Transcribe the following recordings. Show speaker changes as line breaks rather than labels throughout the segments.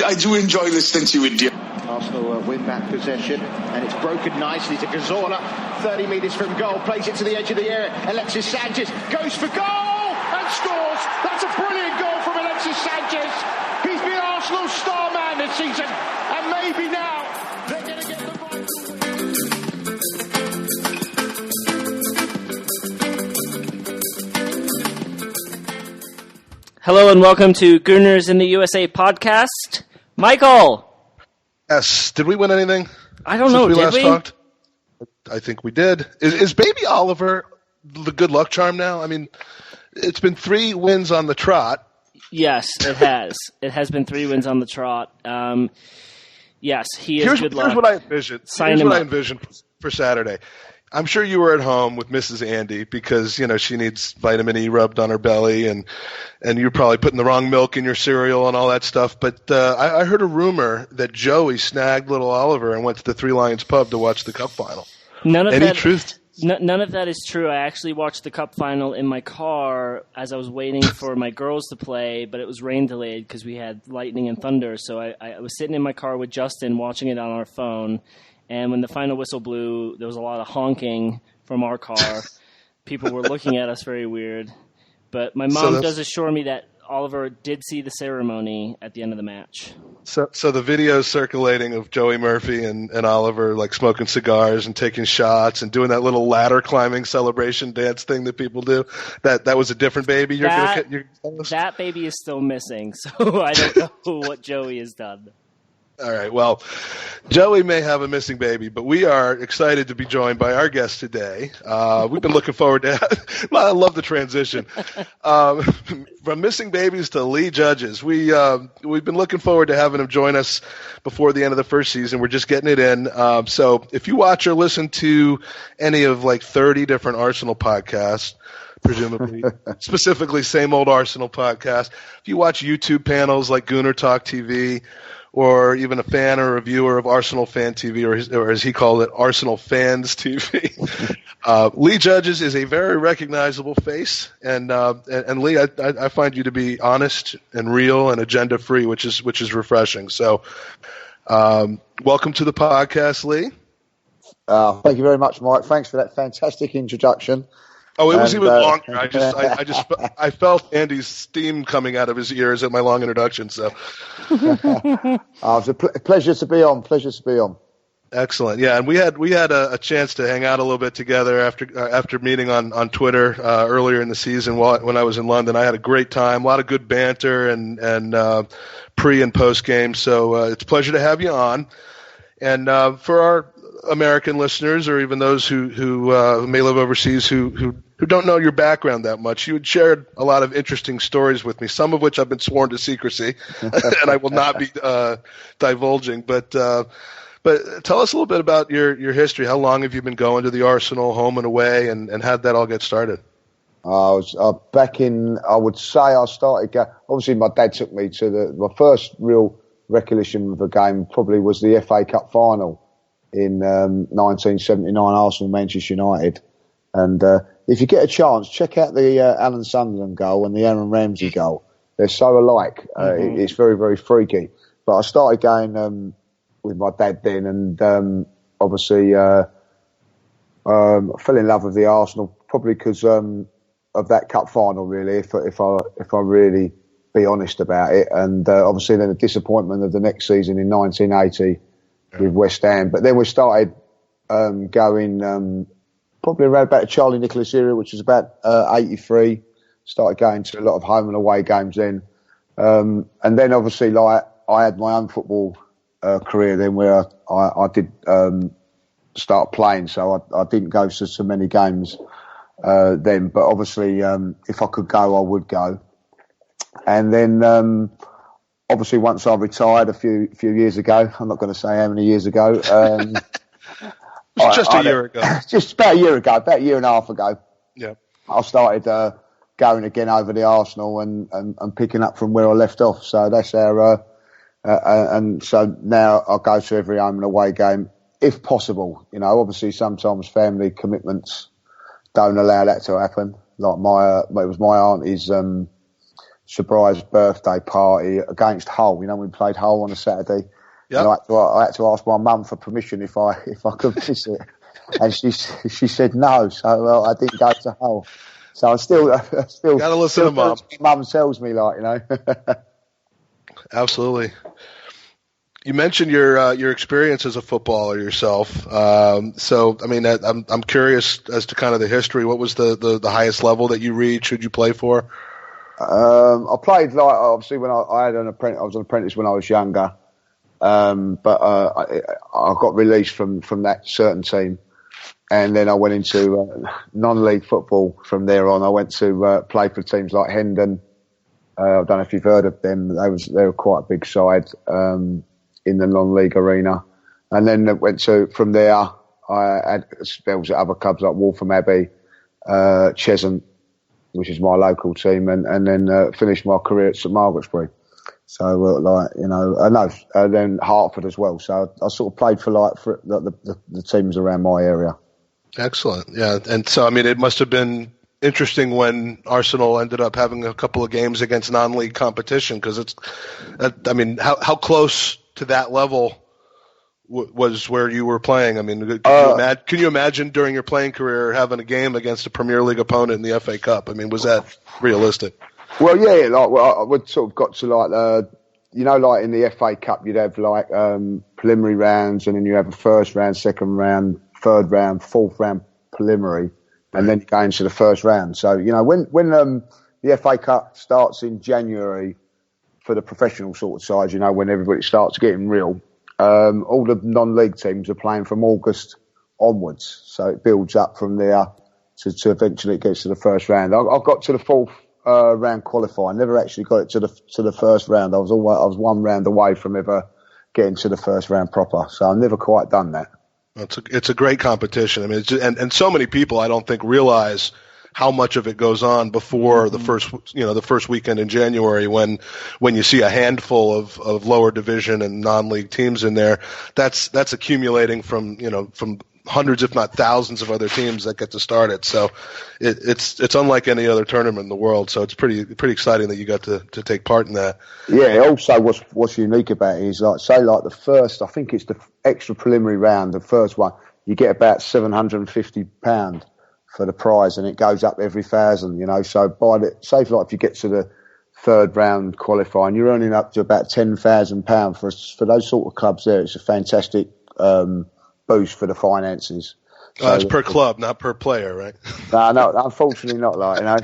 I do enjoy listening to you, India.
Arsenal win back possession, and it's broken nicely to Cazorla, 30 metres from goal, plays it to the edge of the area. Alexis Sanchez goes for goal and scores. That's a brilliant goal from Alexis Sanchez. He's been Arsenal's star man this season, and maybe now they're going to get the
Hello and welcome to Gooners in the USA podcast. Michael!
Yes. Did we win anything?
I don't know.
Since we
did
last
we?
talked? I think we did. Is Baby Oliver the good luck charm now? I mean, it's been 3 wins on the trot.
Yes, it has. It has been 3 wins on the trot. Yes, he is good luck.
Here's what I envisioned for Saturday. I'm sure you were at home with Mrs. Andy because, she needs vitamin E rubbed on her belly and you're probably putting the wrong milk in your cereal and all that stuff. But I heard a rumor that Joey snagged little Oliver and went to the Three Lions pub to watch the Cup final. Any truth?
None of that is true. I actually watched the Cup final in my car as I was waiting for my girls to play, but it was rain delayed because we had lightning and thunder. So I was sitting in my car with Justin watching it on our phone. And when the final whistle blew, there was a lot of honking from our car. People were looking at us very weird. But my mom does assure me that Oliver did see the ceremony at the end of the match.
So the videos circulating of Joey Murphy and Oliver like smoking cigars and taking shots and doing that little ladder climbing celebration dance thing that people do, that was a different baby.
That baby is still missing, so I don't know what Joey has done.
All right. Well, Joey may have a missing baby, but we are excited to be joined by our guest today. We've been looking forward to I love the transition. From missing babies to Lee Judges. We've been looking forward to having him join us before the end of the first season. We're just getting it in. So if you watch or listen to any of like 30 different Arsenal podcasts, presumably, specifically Same Old Arsenal podcast, if you watch YouTube panels like Gooner Talk TV, or even a fan or reviewer of Arsenal Fan TV, or as he called it, Arsenal Fans TV. Lee Judges is a very recognizable face, and Lee, I find you to be honest and real and agenda-free, which is refreshing. So, welcome to the podcast, Lee.
Thank you very much, Mike. Thanks for that fantastic introduction.
Oh, it was even longer. I felt Andy's steam coming out of his ears at my long introduction. So,
it was a pleasure to be on. Pleasure to be on.
Excellent. Yeah, and we had a chance to hang out a little bit together after meeting on Twitter earlier in the season when I was in London. I had a great time, a lot of good banter and pre and post game. So it's a pleasure to have you on. And for our American listeners, or even those who may live overseas who don't know your background that much, you had shared a lot of interesting stories with me, some of which I've been sworn to secrecy, and I will not be divulging. But tell us a little bit about your history. How long have you been going to the Arsenal, home and away, and how did that all get started?
I was back in, I would say I started, obviously my dad took me to my first real recollection of a game probably was the FA Cup final in 1979, Arsenal Manchester United. And if you get a chance, check out the Alan Sunderland goal and the Aaron Ramsey goal. They're so alike. It's very, very freaky. But I started going with my dad then, and obviously I fell in love with the Arsenal probably because of that cup final. Really, if I really be honest about it, and obviously then the disappointment of the next season in 1980 with West Ham. But then we started going probably around about the Charlie Nicholas era, which was about 83. Started going to a lot of home and away games then, and then obviously like I had my own football career then where I did start playing, so I didn't go to so many games then. But obviously, if I could go, I would go. And then, obviously, once I retired a few years ago, I'm not going to say how many years ago.
Just a year ago.
Just about a year ago, about a year and a half ago.
Yeah.
I started going again over the Arsenal and picking up from where I left off. So that's our, and so now I go to every home and away game if possible. You know, obviously sometimes family commitments don't allow that to happen. Like it was my auntie's surprise birthday party against Hull. You know, we played Hull on a Saturday.
Yep.
And I had to ask my mum for permission if I could miss it, and she said no. So I didn't go to Hull. So I still
gotta listen to mum.
Mum tells me, like, you know.
Absolutely. You mentioned your experience as a footballer yourself. So, I mean, I'm curious as to kind of the history. What was the highest level that you reached? Who'd you play for?
I played, like, obviously when I was an apprentice when I was younger. But I got released from that certain team, and then I went into non-league football. From there on, I went to play for teams like Hendon. I don't know if you've heard of them. They were quite a big side in the non-league arena. And then from there, I had spells at other clubs like Waltham Abbey, Cheshunt, which is my local team, and then finished my career at St Margaret's. So, then Hertford as well. So I sort of played for the teams around my area.
Excellent. Yeah. And so, I mean, it must have been interesting when Arsenal ended up having a couple of games against non-league competition, because how close to that level was where you were playing? I mean, can you imagine during your playing career having a game against a Premier League opponent in the FA Cup? I mean, was that realistic?
Well, yeah, I would sort of got to like in the FA Cup you'd have like preliminary rounds, and then you have a first round, second round, third round, fourth round preliminary, and then you go into the first round. So, you know, when the FA Cup starts in January for the professional sort of side, you know, when everybody starts getting real, all the non-league teams are playing from August onwards. So it builds up from there to eventually it gets to the first round. I got to the fourth round qualifying. Never actually got it to the first round. I was one round away from ever getting to the first round proper. So I've never quite done that.
It's a great competition. I mean, and so many people I don't think realize how much of it goes on before the first weekend in January when you see a handful of lower division and non-league teams in there. That's accumulating from hundreds, if not thousands, of other teams that get to start it. So it's unlike any other tournament in the world. So it's pretty exciting that you got to take part in that. Yeah.
Also, what's unique about it is the first, I think it's the extra preliminary round, the first one, you get about £750 for the prize, and it goes up every 1,000. You know, so if you get to the third round qualifying, you're earning up to about £10,000 for those sort of clubs. There, it's a fantastic boost for the finances.
So, it's per club, not per player, right?
No, unfortunately not.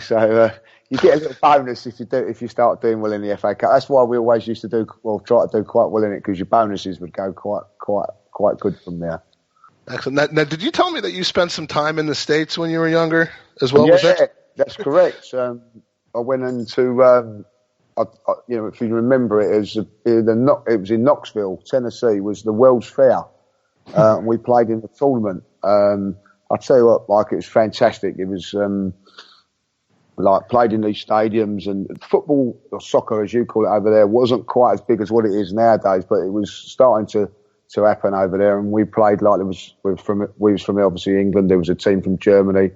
So you get a little bonus if you start doing well in the FA Cup. That's why we always used to try to do quite well in it, because your bonuses would go quite good from there.
Excellent. Now, did you tell me that you spent some time in the States when you were younger as well?
Yeah, that's correct. I went into, if you remember it, it was in Knoxville, Tennessee, was the World's Fair. We played in the tournament. I'll tell you what, it was fantastic. It was played in these stadiums, and football or soccer, as you call it over there, wasn't quite as big as what it is nowadays, but it was starting to happen over there. And we played we was from obviously England. There was a team from Germany.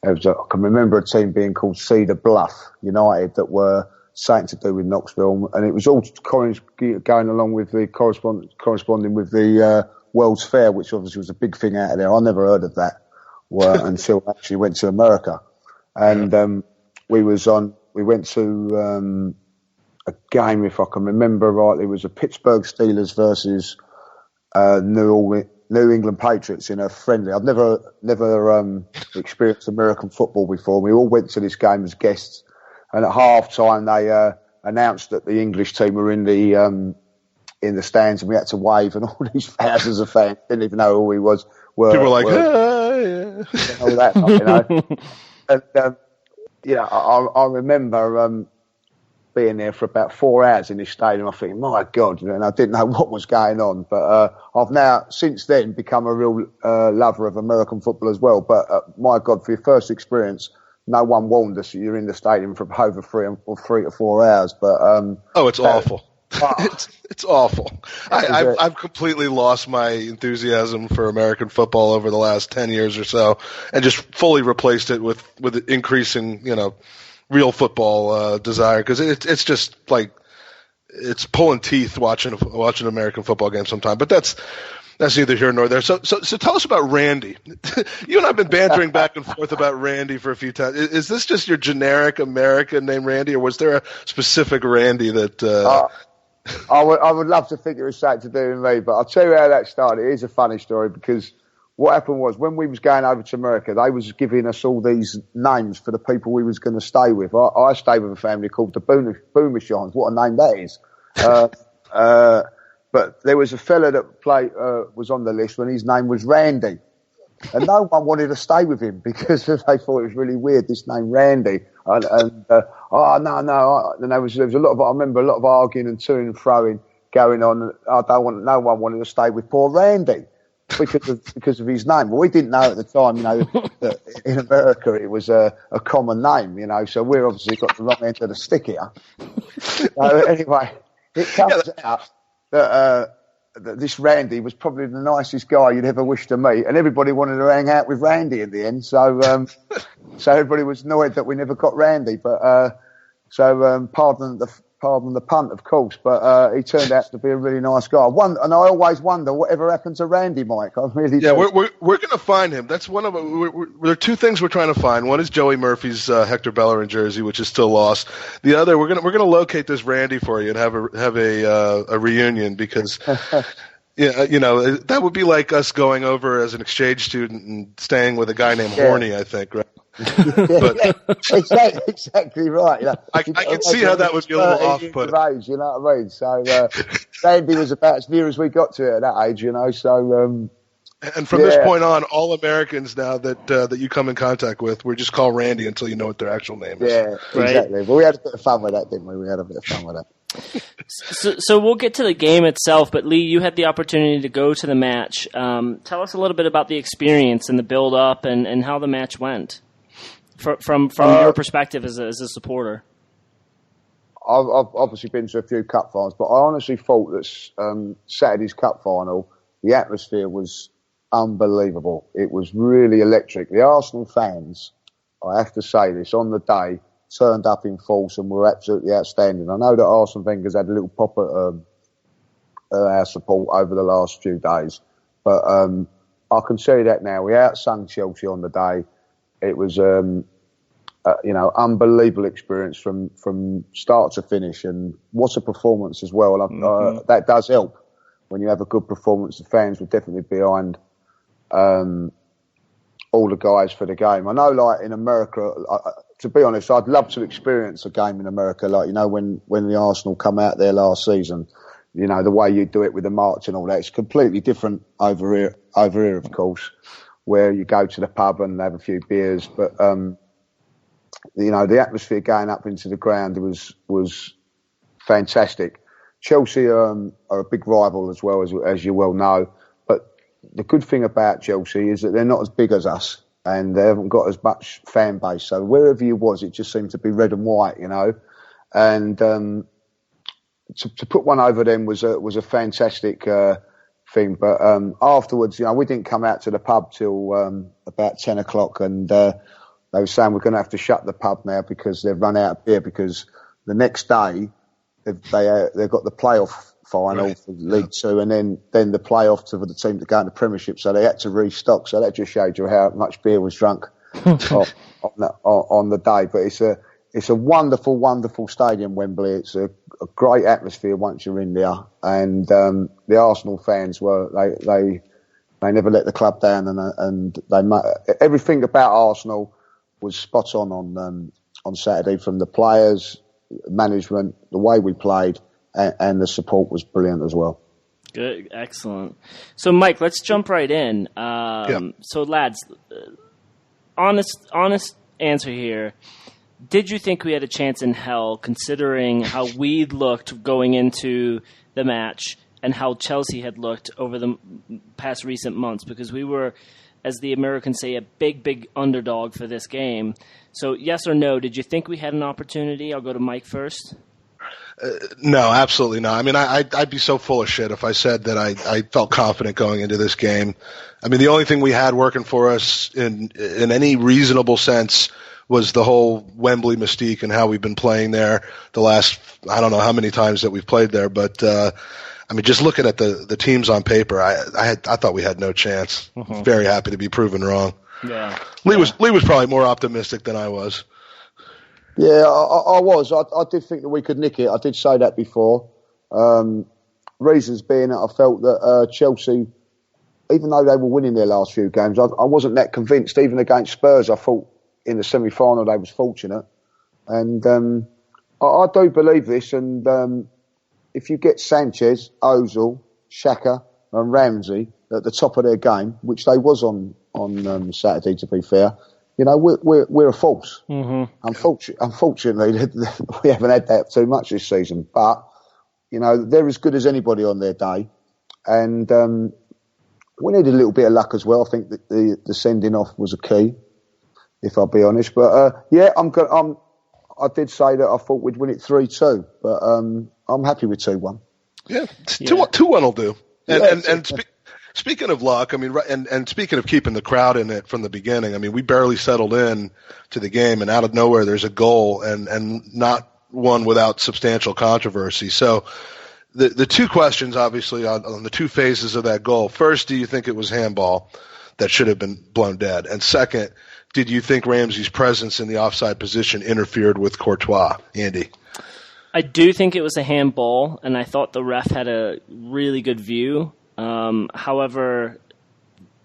I can remember a team being called Cedar Bluff United that were something to do with Knoxville, and it was all going along with the corresponding with the World's Fair, which obviously was a big thing out of there. I never heard of that until I actually went to America. And we went to a game, if I can remember rightly, it was a Pittsburgh Steelers versus New England Patriots in a friendly. I've never experienced American football before. We all went to this game as guests, and at half time they announced that the English team were in the stands, and we had to wave, and all these thousands of fans didn't even know who we was.
People were like, yeah.
All that, And I remember being there for about 4 hours in this stadium. I think, my God, and I didn't know what was going on. But I've now, since then, become a real lover of American football as well. But my God, for your first experience, no one warned us that you're in the stadium for over 3 to 4 hours. But
it's awful. It's awful. I've completely lost my enthusiasm for American football over the last 10 years or so, and just fully replaced it with increasing, real football desire, because it's just like it's pulling teeth watching an American football game sometimes. But that's neither here nor there. So tell us about Randy. You and I have been bantering back and forth about Randy for a few times. Is this just your generic American name Randy, or was there a specific Randy that?
I would love to think it was something to do with me, but I'll tell you how that started. It is a funny story, because what happened was, when we was going over to America, they was giving us all these names for the people we was going to stay with. I stayed with a family called the Boomershines. What a name that is. But there was a fella that was on the list when his name was Randy. And no one wanted to stay with him because they thought it was really weird, this name Randy. And there was a lot of, I remember a lot of arguing and to and froing going on. No one wanted to stay with poor Randy because of his name. Well, we didn't know at the time, that in America it was a common name, so we're obviously got the wrong end of the stick here. So anyway, it comes out that this Randy was probably the nicest guy you'd ever wish to meet, and everybody wanted to hang out with Randy in the end. So everybody was annoyed that we never got Randy. But pardon the punt, of course. But he turned out to be a really nice guy. And I always wonder whatever happened to Randy, Mike. I really do.
Yeah, we're going to find him. That's one of there are two things we're trying to find. One is Joey Murphy's Hector Bellerin jersey, which is still lost. The other, we're going to locate this Randy for you and have a reunion, because that would be like us going over as an exchange student and staying with a guy named Horny, I think, right?
Exactly right.
I can see how that would be a little off-putting.
You know what I mean? So Randy was about as near as we got to it at that age, So
and from this point on, all Americans now that you come in contact with, we just call Randy until you know what their actual name is.
Yeah, exactly. But we had a bit of fun with that, didn't we? We had a bit of fun with that.
So we'll get to the game itself, but Lee, you had the opportunity to go to the match. Tell us a little bit about the experience and the build-up and how the match went. From your perspective as a supporter.
I've obviously been to a few cup finals, but I honestly thought that Saturday's cup final, the atmosphere was unbelievable. It was really electric. The Arsenal fans, I have to say this, on the day turned up in force and were absolutely outstanding. I know that Arsene Wenger's had a little pop at our support over the last few days, but I can tell you that now. We outsung Chelsea on the day. It was, unbelievable experience from start to finish, and what a performance as well. That does help when you have a good performance. The fans were definitely behind all the guys for the game. I know, like in America, to be honest, I'd love to experience a game in America, like when the Arsenal come out there last season. The way you do it with the march and all that, it's completely different over here, of course, where you go to the pub and have a few beers. But, the atmosphere going up into the ground was fantastic. Chelsea are a big rival as well, as you well know. But the good thing about Chelsea is that they're not as big as us, and they haven't got as much fan base. So wherever you was, it just seemed to be red and white, And to put one over them was a fantastic thing. But afterwards, we didn't come out to the pub till about 10 o'clock, and they were saying we're going to have to shut the pub now because they've run out of beer, because the next day they've got the playoff final for League Two, and then the playoff for the team to go in the Premiership, so they had to restock. So that just showed you how much beer was drunk on the day. But it's a wonderful, wonderful stadium, Wembley. It's a great atmosphere once you're in there, and the Arsenal fans they never let the club down, and everything about Arsenal was spot on Saturday, from the players, management, the way we played, and the support was brilliant as well.
Good, excellent. So, Mike, let's jump right in. So, lads, honest answer here. Did you think we had a chance in hell, considering how we looked going into the match and how Chelsea had looked over the past recent months? Because we were, as the Americans say, a big, big underdog for this game. So, yes or no, did you think we had an opportunity? I'll go to Mike first.
No, absolutely not. I mean, I'd be so full of shit if I said that I felt confident going into this game. I mean, the only thing we had working for us in any reasonable sense was the whole Wembley mystique and how we've been playing there the last, I don't know how many times that we've played there, but I mean, just looking at the teams on paper, I thought we had no chance. Very happy to be proven wrong.
Yeah.
Lee was probably more optimistic than I was.
Yeah, I was. I did think that we could nick it. I did say that before. Reasons being that I felt that Chelsea, even though they were winning their last few games, I wasn't that convinced. Even against Spurs, I thought in the semi-final they was fortunate. And I do believe this. And if you get Sanchez, Ozil, Xhaka and Ramsey at the top of their game, which they was on Saturday, to be fair, you know, we're a force. Unfortunately, we haven't had that too much this season. But, you know, they're as good as anybody on their day. And we need a little bit of luck as well. I think that the sending off was a key, if I'll be honest. But, yeah, I did say that I thought we'd win it 3-2. But I'm happy with 2-1.
Yeah, 2-1 will do. And speaking of luck, I mean, and speaking of keeping the crowd in it from the beginning, I mean, we barely settled in to the game, and out of nowhere there's a goal, and not one without substantial controversy. So the two questions, obviously, on the two phases of that goal. First, do you think it was handball that should have been blown dead? And second, did you think Ramsey's presence in the offside position interfered with Courtois? Andy?
I do think it was a handball, and I thought the ref had a really good view. However,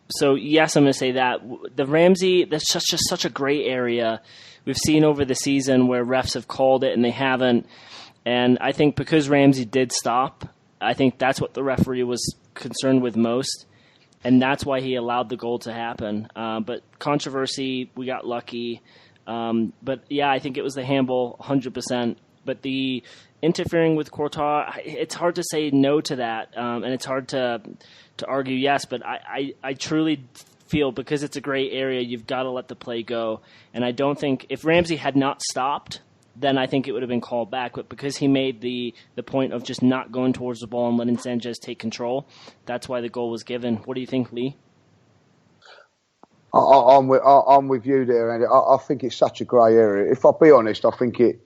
so yes, I'm going to say that. The Ramsey, that's just such a gray area. We've seen over the season where refs have called it and they haven't. And I think because Ramsey did stop, I think that's what the referee was concerned with most. And that's why he allowed the goal to happen. But controversy, we got lucky. But yeah, I think it was the handball 100%. But the interfering with Courtois, it's hard to say no to that, and it's hard to argue yes. But I truly feel because it's a gray area, you've got to let the play go. And I don't think if Ramsey had not stopped, then I think it would have been called back. But because he made the point of just not going towards the ball and letting Sanchez take control, that's why the goal was given. What do you think, Lee?
I'm with you there, Andy. I think it's such a grey area. If I'll be honest, I think it.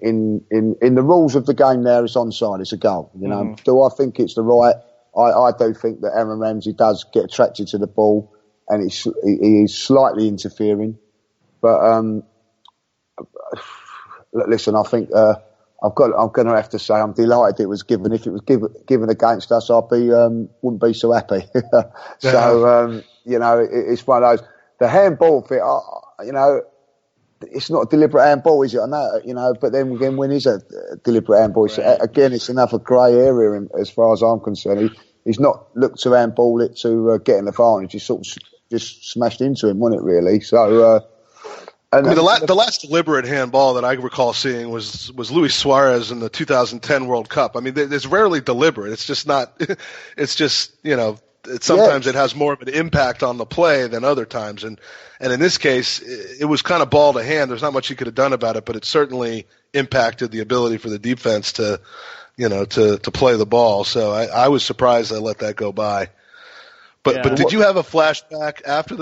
In the rules of the game there, it's onside, it's a goal. You know, do I think it's the right? I do think that Aaron Ramsey does get attracted to the ball, and he is slightly interfering. But listen, I think I'm going to have to say I'm delighted it was given. If it was given against us, wouldn't be so happy. So you know, it's one of those. The handball fit, you know. It's not a deliberate handball, is it? I know, you know, but then again, when is a deliberate handball? Right. Again, it's another grey area as far as I'm concerned. He's not looked to handball it to get an advantage. He sort of just smashed into him, wasn't it, really? So,
I mean, the last deliberate handball that I recall seeing was Luis Suarez in the 2010 World Cup. I mean, it's rarely deliberate. It's just not, it's just, you know, sometimes it has more of an impact on the play than other times. And in this case, it was kind of ball to hand. There's not much you could have done about it, but it certainly impacted the ability for the defense to, you know, to play the ball. So I was surprised they let that go by. But did you have a flashback after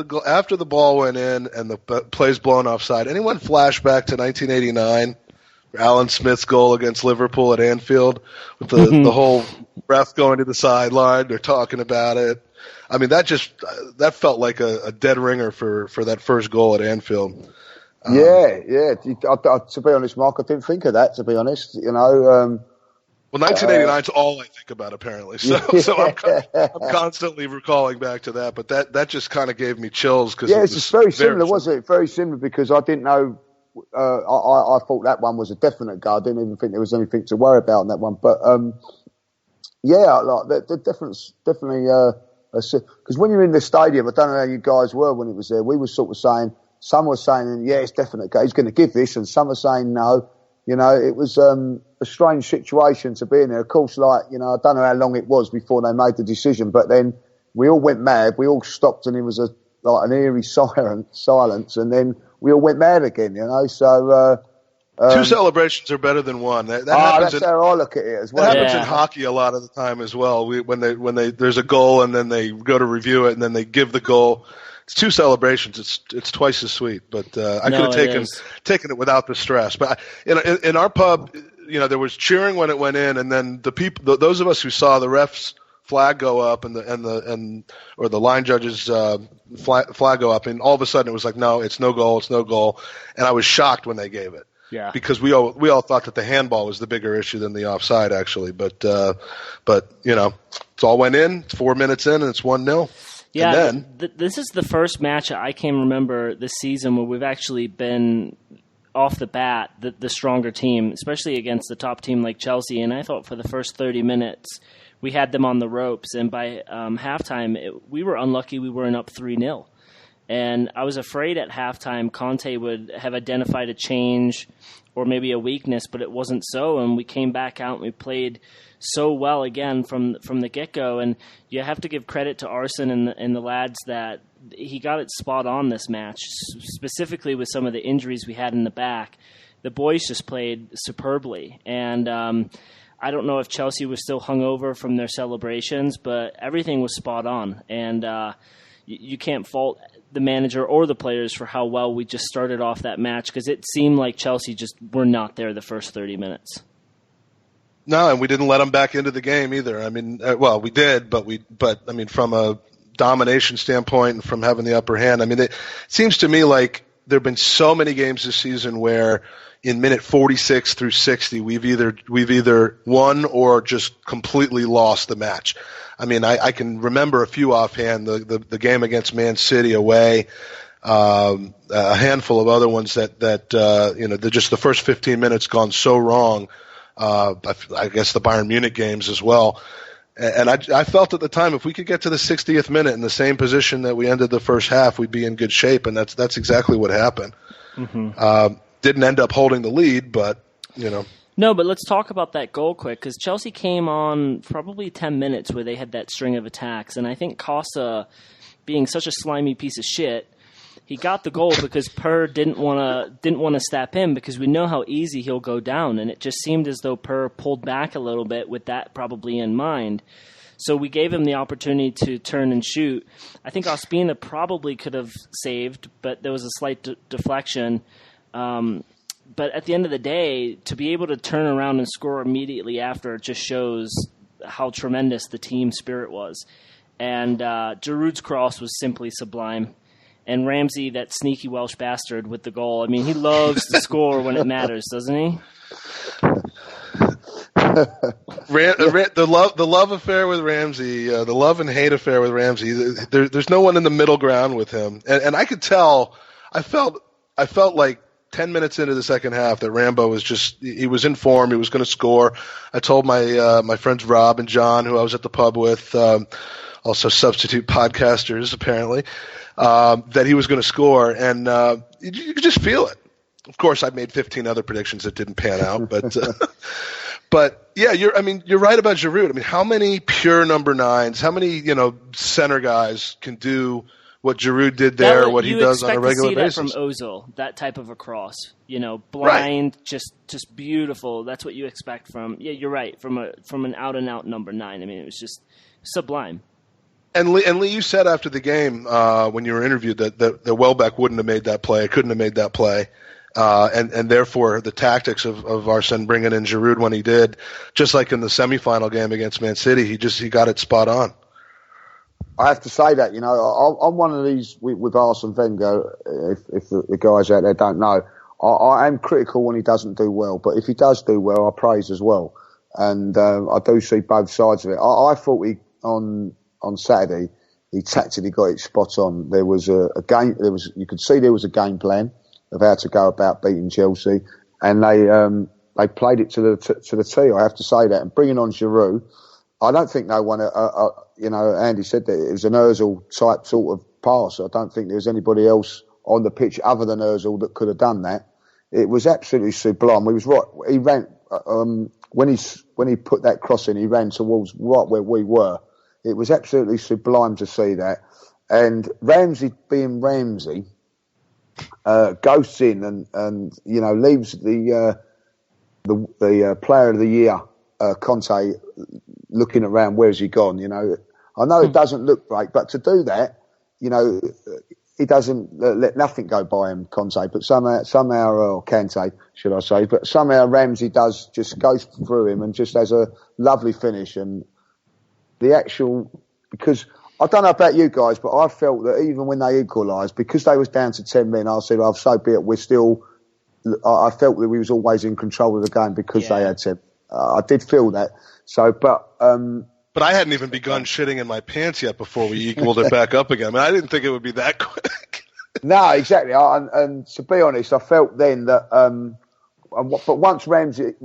the ball went in and the play's blown offside? Anyone flashback to 1989? Alan Smith's goal against Liverpool at Anfield with the whole ref going to the sideline. They're talking about it. I mean, that felt like a dead ringer for that first goal at Anfield.
Yeah. To be honest, Mark, I didn't think of that, to be honest. You know,
well, 1989 is all I think about, apparently. So I'm constantly recalling back to that. But that just kind of gave me chills. Cause
it's very similar, wasn't it? Very similar, because I didn't know. I thought that one was a definite goal. I didn't even think there was anything to worry about on that one. But yeah, like the difference definitely. Because when you're in the stadium, I don't know how you guys were when it was there. We were sort of saying, some were saying, yeah, it's definite goal. He's going to give this, and some were saying no. You know, it was a strange situation to be in there. Of course, like, you know, I don't know how long it was before they made the decision, but then we all went mad. We all stopped, and it was like an eerie silence, and then we all went mad again, you know. So
Two celebrations are better than one. That happens.
That's how I look at it as well.
That happens in hockey a lot of the time as well. When there's a goal and then they go to review it and then they give the goal. It's two celebrations. It's twice as sweet. But I could have taken it without the stress. But in our pub, there was cheering when it went in, and then those of us who saw the refs flag go up or the line judges flag go up, and all of a sudden it was like, no, it's no goal, and I was shocked when they gave it.
Yeah.
Because we all thought that the handball was the bigger issue than the offside, actually. But it's all went in. It's 4 minutes in, and it's 1-0.
Yeah.
And then,
this is the first match I can remember this season where we've actually been off the bat the stronger team, especially against the top team like Chelsea. And I thought for the first 30 minutes we had them on the ropes, and by halftime we were unlucky. We weren't up 3-0. And I was afraid at halftime Conte would have identified a change or maybe a weakness, but it wasn't so. And we came back out and we played so well again from the get-go. And you have to give credit to Arsene and the lads that he got it spot on this match, specifically with some of the injuries we had in the back. The boys just played superbly. And I don't know if Chelsea was still hungover from their celebrations, but everything was spot on. And you can't fault the manager or the players for how well we just started off that match, because it seemed like Chelsea just were not there the first 30 minutes.
No, and we didn't let them back into the game either. I mean, we did, but from a domination standpoint and from having the upper hand, I mean, it seems to me like there have been so many games this season where in minute 46 through 60 we've either won or just completely lost the match. I mean, I can remember a few offhand, the game against Man City away, a handful of other ones that just the first 15 minutes gone so wrong. I guess the Bayern Munich games as well. And I felt at the time if we could get to the 60th minute in the same position that we ended the first half, we'd be in good shape, and that's exactly what happened. Mm-hmm. Didn't end up holding the lead, but
No, but let's talk about that goal quick, because Chelsea came on probably 10 minutes where they had that string of attacks, and I think Costa, being such a slimy piece of shit, he got the goal because Per didn't want to step in, because we know how easy he'll go down, and it just seemed as though Per pulled back a little bit with that probably in mind. So we gave him the opportunity to turn and shoot. I think Ospina probably could have saved, but there was a slight deflection. But at the end of the day, to be able to turn around and score immediately after just shows how tremendous the team spirit was. And Giroud's cross was simply sublime. And Ramsey, that sneaky Welsh bastard with the goal. I mean, he loves to score when it matters, doesn't he?
The love affair with Ramsey, the love and hate affair with Ramsey. There's no one in the middle ground with him, and I could tell. I felt like 10 minutes into the second half that Rambo he was in form. He was going to score. I told my friends Rob and John, who I was at the pub with, also substitute podcasters apparently, that he was going to score, and you could just feel it. Of course, I made 15 other predictions that didn't pan out, but yeah, you're right about Giroud. I mean, how many pure number nines, how many center guys can do what Giroud did there, what he does on a regular basis?
You expect to see that from Ozil, that type of a cross, blind, right. just beautiful. That's what you expect from. Yeah, you're right. From an out and out number 9. I mean, it was just sublime.
And Lee, you said after the game when you were interviewed that Welbeck couldn't have made that play, and therefore the tactics of Arsene bringing in Giroud when he did, just like in the semifinal game against Man City, he got it spot on.
I have to say that, I'm one of these with Arsene Wenger, if the guys out there don't know, I am critical when he doesn't do well, but if he does do well, I praise as well. And I do see both sides of it. I thought on Saturday, he tactically got it spot on. There was a game, you could see there was a game plan of how to go about beating Chelsea, and they played it to the tee. I have to say that. And bringing on Giroud, I don't think no one, Andy said that it was an Ozil type sort of pass. I don't think there was anybody else on the pitch other than Ozil that could have done that. It was absolutely sublime. He was right. He ran when he put that cross in. He ran towards right where we were. It was absolutely sublime to see that. And Ramsey being Ramsey, ghosts in and leaves the player of the year, Conte, looking around, where's he gone? I know it doesn't look great, but to do that, he doesn't let nothing go by him, Conte, but somehow, or Kante, should I say, but somehow Ramsey does just go through him and just has a lovely finish. And because I don't know about you guys, but I felt that even when they equalised, because they was down to 10 men, I said, so be it, I felt that we was always in control of the game because they had 10. I did feel that. So, but
I hadn't even begun shitting in my pants yet before we equaled it back up again. I mean, I didn't think it would be that quick.
No, exactly. And to be honest, I felt then that. But once Ramsey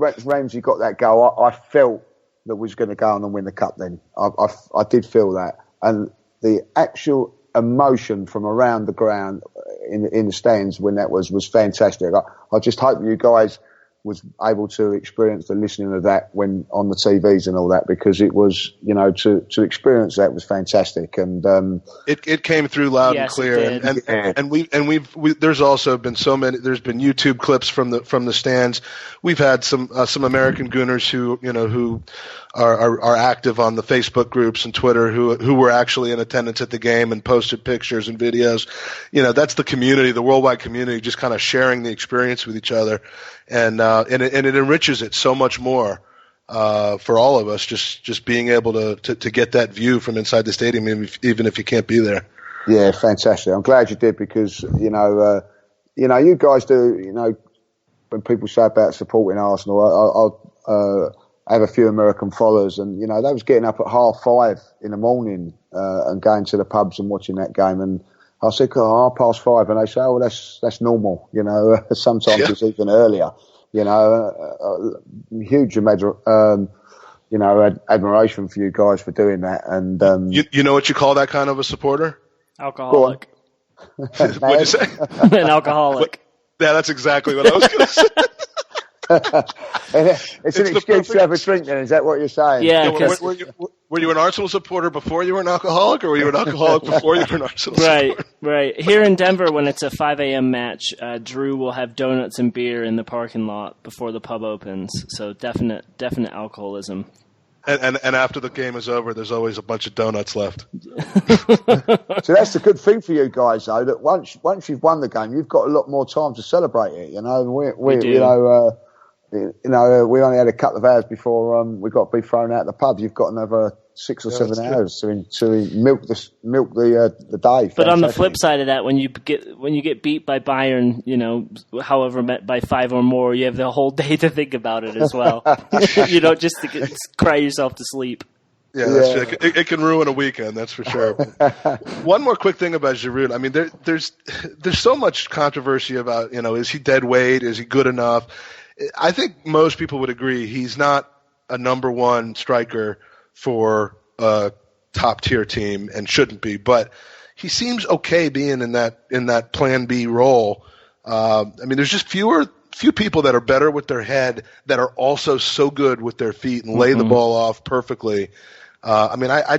got that goal, I felt that we was going to go on and win the cup. Then I did feel that, and the actual emotion from around the ground in the stands when that was fantastic. I just hope you guys was able to experience the listening of that when on the TVs and all that, because it was, to experience that was fantastic. And
it came through loud and clear. And we've there's also been there's been YouTube clips from the stands. We've had some American Gooners who are active on the Facebook groups and Twitter who were actually in attendance at the game and posted pictures and videos. That's the community, the worldwide community, just kind of sharing the experience with each other. And it enriches it so much more for all of us, just being able to get that view from inside the stadium, even if you can't be there.
Yeah, fantastic. I'm glad you did, because you guys do. When people say about supporting Arsenal, I have a few American followers, and they was getting up at 5:30 in the morning and going to the pubs and watching that game. And I said, 5:30, and they say, oh, that's normal. Sometimes it's even earlier. Huge admiration for you guys for doing that. And
you know what you call that kind of a supporter?
Alcoholic.
What'd you say?
An alcoholic.
Yeah, that's exactly what I was going to say.
It's an excuse to have a drink, then. Is that what you're saying?
Yeah.
Were you an Arsenal supporter before you were an alcoholic, or were you an alcoholic before you were an Arsenal supporter?
Right. Here in Denver, when it's a 5 a.m. match, Drew will have donuts and beer in the parking lot before the pub opens. So definite alcoholism.
And after the game is over, there's always a bunch of donuts left.
So that's the good thing for you guys, though, that once you've won the game, you've got a lot more time to celebrate it. We do. We only had a couple of hours before we got to be thrown out of the pub. You've got another 6 or 7 hours to milk the day.
But
fantastic.
on the flip side of that, when you get beat by Bayern, however by 5 or more, you have the whole day to think about it as well. You don't just cry yourself to sleep.
Yeah, that's true. It can ruin a weekend, that's for sure. One more quick thing about Giroud. I mean, there's so much controversy about, is he dead weight? Is he good enough? I think most people would agree he's not a number one striker for a top tier team and shouldn't be, but he seems okay being in that plan B role. I mean, there's just few people that are better with their head that are also so good with their feet and lay the ball off perfectly. I mean, I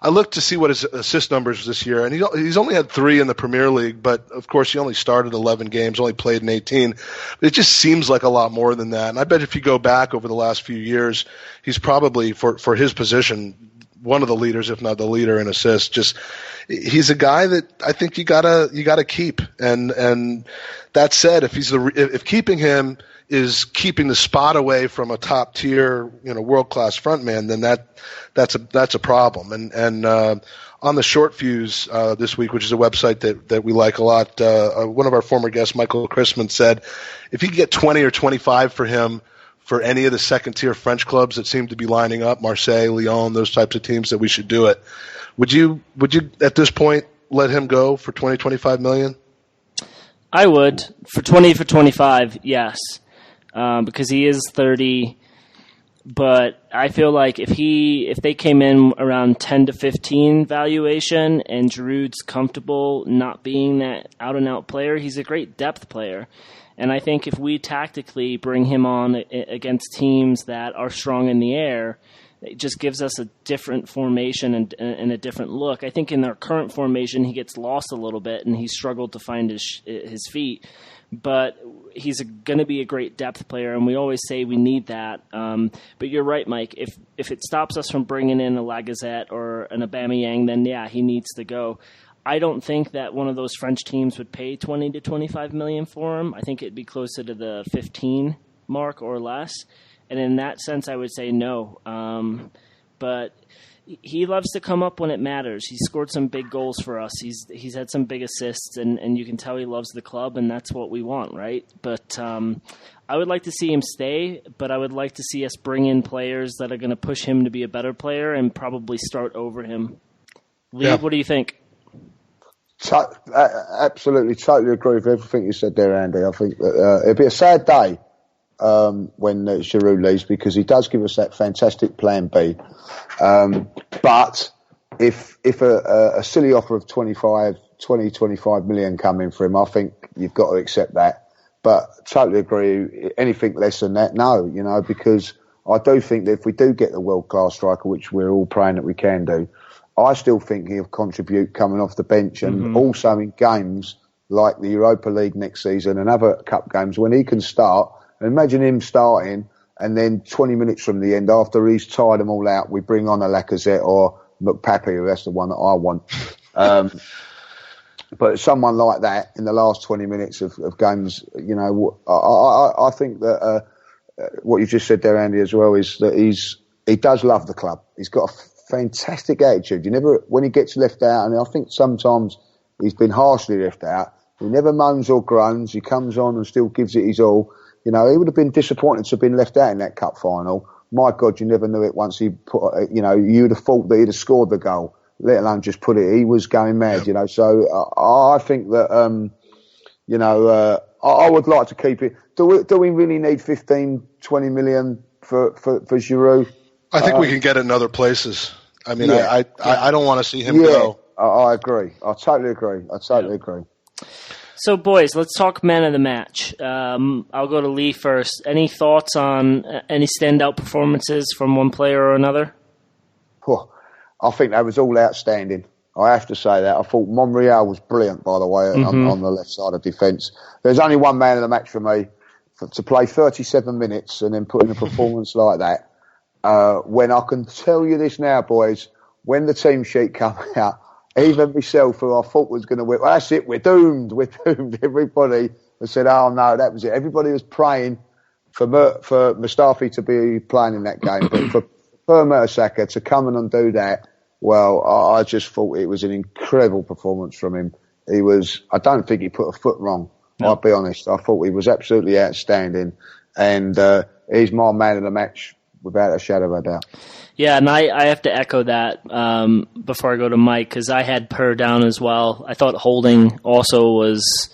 looked to see what his assist numbers this year, and he's only had 3 in the Premier League, but of course he only started 11 games, only played in 18. But it just seems like a lot more than that. And I bet if you go back over the last few years, he's probably for his position one of the leaders, if not the leader in assists. He's a guy that I think you gotta keep. And that said, if keeping him is keeping the spot away from a top tier, world class frontman, then that's a problem. And on the Short Fuse this week, which is a website that we like a lot, one of our former guests, Michael Christman, said if you could get 20 or 25 for him for any of the second tier French clubs that seem to be lining up, Marseille, Lyon, those types of teams, that we should do it. Would you at this point let him go for 20, 25 million?
I would. For 25, yes. Because he is 30, but I feel like if they came in around 10 to 15 valuation and Giroud's comfortable not being that out and out player, he's a great depth player. And I think if we tactically bring him on against teams that are strong in the air, it just gives us a different formation and a different look. I think in our current formation, he gets lost a little bit and he struggled to find his feet. But he's going to be a great depth player, and we always say we need that. But you're right, Mike. If it stops us from bringing in a Lacazette or an Aubameyang, then yeah, he needs to go. I don't think that one of those French teams would pay 20 to 25 million for him. I think it'd be closer to the 15 mark or less. And in that sense, I would say no. But he loves to come up when it matters. He scored some big goals for us. He's had some big assists, and you can tell he loves the club, and that's what we want, right? But I would like to see him stay, but I would like to see us bring in players that are going to push him to be a better player and start over him. Lee, What do you think?
Absolutely, totally agree with everything you said there, Andy. I think that it'd be a sad day when Giroud leaves, because he does give us that fantastic plan B. But if a silly offer of 25 million come in for him, I think you've got to accept that. But totally agree. Anything less than that, no, because I do think that if we do get the world-class striker, which we're all praying that we can do, I still think he'll contribute coming off the bench and also in games like the Europa League next season and other cup games when he can start. Imagine him starting and then 20 minutes from the end, after he's tired them all out, we bring on a Lacazette or McPappy, that's the one that I want. But someone like that in the last 20 minutes of games, I think that what you just said there, Andy, as well, is that he does love the club. He's got a fantastic attitude. When he gets left out, and I think sometimes he's been harshly left out, he never moans or groans. He comes on and still gives it his all. He would have been disappointed to have been left out in that cup final. My God, you never knew it once he put, you'd have thought that he'd have scored the goal, let alone just put it. He was going mad, So I think that, I would like to keep it. Do we really need 15, 20 million for Giroud?
I think we can get it in other places. I mean, I don't want to see him go.
I agree. I totally agree. Agree.
So, boys, let's talk man of the match. I'll go to Lee first. Any thoughts on any standout performances from one player or another?
I think that was all outstanding. I have to say that. I thought Monreal was brilliant, by the way, on the left side of defence. There's only one man of the match for me. To play 37 minutes and then put in a performance like that. When I can tell you this now, boys, when the team sheet come out, even myself, who I thought was going to win, well, that's it, we're doomed. Everybody has said, oh no, that was it. Everybody was praying for Mustafi to be playing in that game, but for Mertesacker to come in and do that, well, I just thought it was an incredible performance from him. I don't think he put a foot wrong, I'll be honest. I thought he was absolutely outstanding, and he's my man of the match without a shadow of a doubt.
Yeah, and I have to echo that before I go to Mike, because I had Per down as well. I thought Holding also was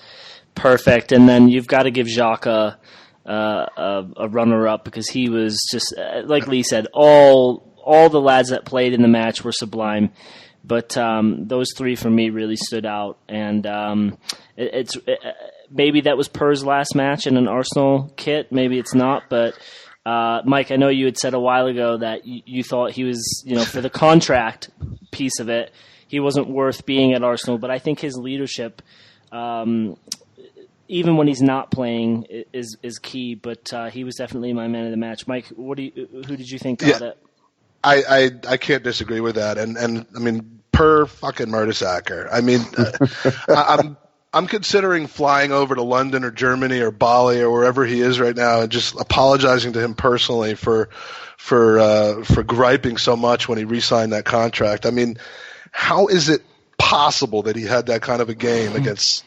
perfect, and then you've got to give Xhaka a runner-up, because he was just, like Lee said, all the lads that played in the match were sublime. But those three for me really stood out, and maybe that was Per's last match in an Arsenal kit. Maybe it's not, but Mike, I know you had said a while ago that you thought he was, for the contract piece of it, he wasn't worth being at Arsenal. But I think his leadership, even when he's not playing, is key. But he was definitely my man of the match. Mike, who did you think got it?
I can't disagree with that. And I mean, Per fucking Mertesacker. I mean, I'm considering flying over to London or Germany or Bali or wherever he is right now and just apologizing to him personally for griping so much when he re-signed that contract. I mean, how is it possible that he had that kind of a game against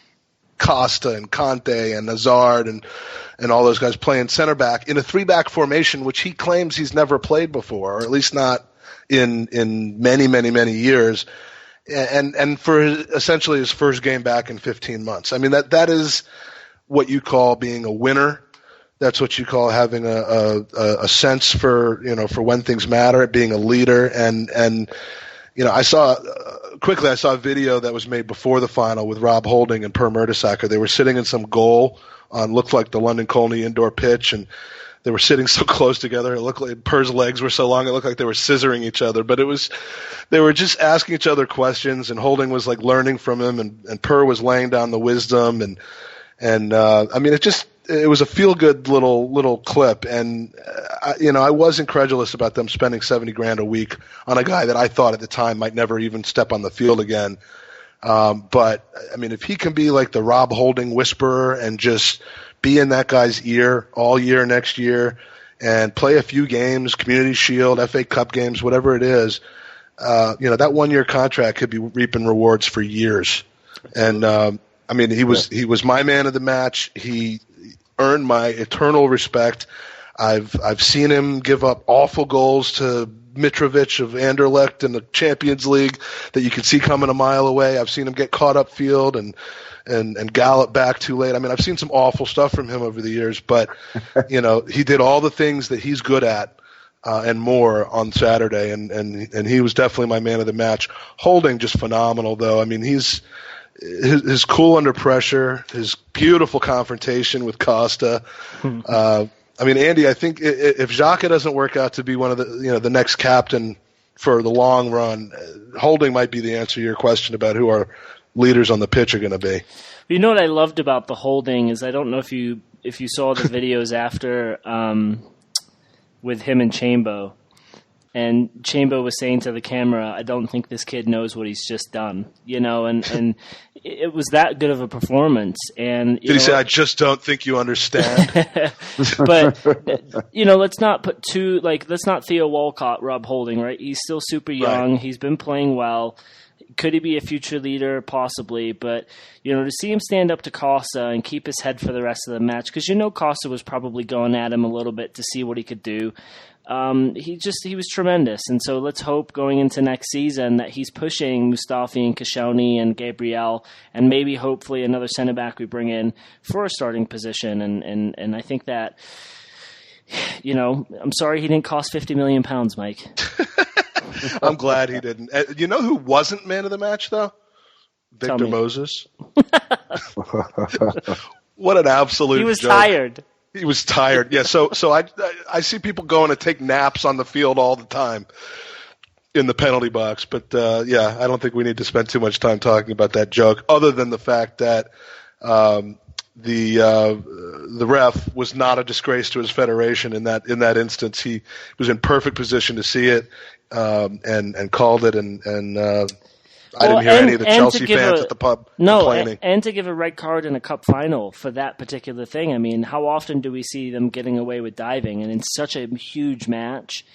Costa and Conte and Hazard and all those guys playing center back in a 3-back formation, which he claims he's never played before, or at least not in many, many, many years. And for essentially his first game back in 15 months. I mean, that is what you call being a winner. That's what you call having a sense for when things matter, being a leader. And I saw a video that was made before the final with Rob Holding and Per Mertesacker. They were sitting in some goal on looked like the London Colney indoor pitch, and they were sitting so close together. It looked like Purr's legs were so long, it looked like they were scissoring each other. But they were just asking each other questions, and Holding was like learning from him, and Purr was laying down the wisdom, and I mean, it was a feel-good little clip, and I was incredulous about them spending $70,000 a week on a guy that I thought at the time might never even step on the field again. But I mean, if he can be like the Rob Holding whisperer and just be in that guy's ear all year next year and play a few games, Community Shield, FA Cup games, whatever it is, that 1-year contract could be reaping rewards for years. And I mean, he was my man of the match. He earned my eternal respect. I've seen him give up awful goals to Mitrovic of Anderlecht in the Champions League that you could see coming a mile away. I've seen him get caught up field and gallop back too late. I mean, I've seen some awful stuff from him over the years, but he did all the things that he's good at and more on Saturday, and he was definitely my man of the match. Holding just phenomenal, though. I mean, his cool under pressure, his beautiful confrontation with Costa. I mean, Andy, I think if Xhaka doesn't work out to be one of the next captain for the long run, Holding might be the answer to your question about who our leaders on the pitch are going to be.
You know what I loved about the Holding is I don't know if you saw the videos after with him and Chambo. And Chambo was saying to the camera, I don't think this kid knows what he's just done, and it was that good of a performance. And
did he say, I just don't think you understand?
But, let's not Theo Walcott Rob Holding, right? He's still super young. Right. He's been playing well. Could he be a future leader? Possibly. But, to see him stand up to Costa and keep his head for the rest of the match, because Costa was probably going at him a little bit to see what he could do. He was tremendous, and so let's hope going into next season that he's pushing Mustafi and Koscielny and Gabriel, and maybe hopefully another center back we bring in for a starting position. And I think that, I'm sorry he didn't cost £50 million, Mike.
I'm glad he didn't. You know who wasn't man of the match though? Victor Moses. What an absolute!
He was
joke.
tired.
He was tired. Yeah, so I see people going to take naps on the field all the time in the penalty box. But, I don't think we need to spend too much time talking about that joke, other than the fact that the ref was not a disgrace to his federation in that instance. He was in perfect position to see it and called it, and I didn't hear any of the Chelsea fans at the pub complaining.
And to give a red card in a cup final for that particular thing. I mean, how often do we see them getting away with diving? And in such a huge match,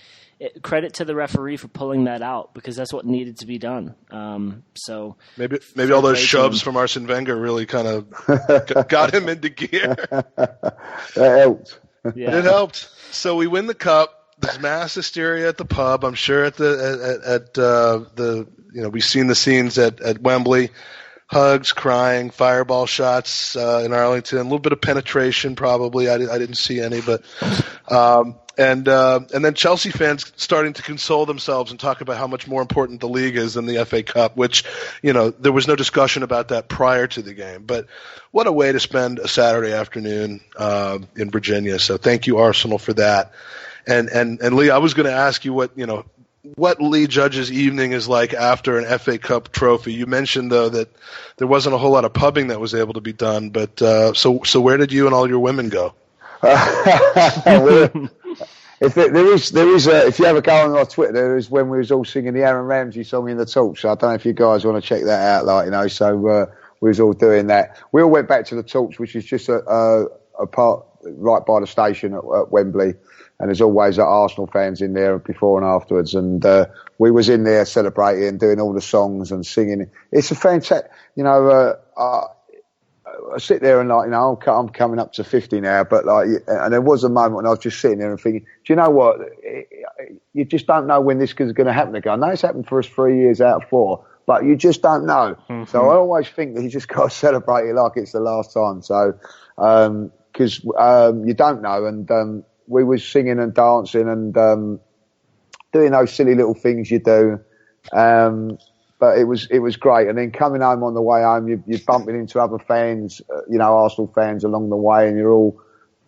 credit to the referee for pulling that out, because that's what needed to be done. So
maybe all those shoves from Arsene Wenger really kind of got him into gear.
That helped.
Yeah.
It helped. So we win the cup. There's mass hysteria at the pub. I'm sure at the we've seen the scenes at Wembley, hugs, crying, fireball shots in Arlington, a little bit of penetration probably. I didn't see any, but and then Chelsea fans starting to console themselves and talk about how much more important the league is than the FA Cup, which there was no discussion about that prior to the game. But what a way to spend a Saturday afternoon in Virginia. So thank you, Arsenal, for that. And Lee, I was going to ask you what Lee Judge's evening is like after an FA Cup trophy. You mentioned though that there wasn't a whole lot of pubbing that was able to be done, but so where did you and all your women go?
If you ever go on our Twitter, there is when we was all singing the Aaron Ramsey song in the Torch. So I don't know if you guys want to check that out, So we was all doing that. We all went back to the Torch, which is just a part right by the station at Wembley. And there's always Arsenal fans in there before and afterwards. And we was in there celebrating, doing all the songs and singing. It's a fantastic, I sit there and I'm coming up to 50 now, but and there was a moment when I was just sitting there and thinking, do you know what? You just don't know when this is going to happen again. I know it's happened for us 3 years out of 4, but you just don't know. Mm-hmm. So I always think that you just got to celebrate it like it's the last time. So, because you don't know. And we was singing and dancing and doing those silly little things you do. But it was great. And then coming home on the way home, you're bumping into other fans, Arsenal fans along the way, and you're all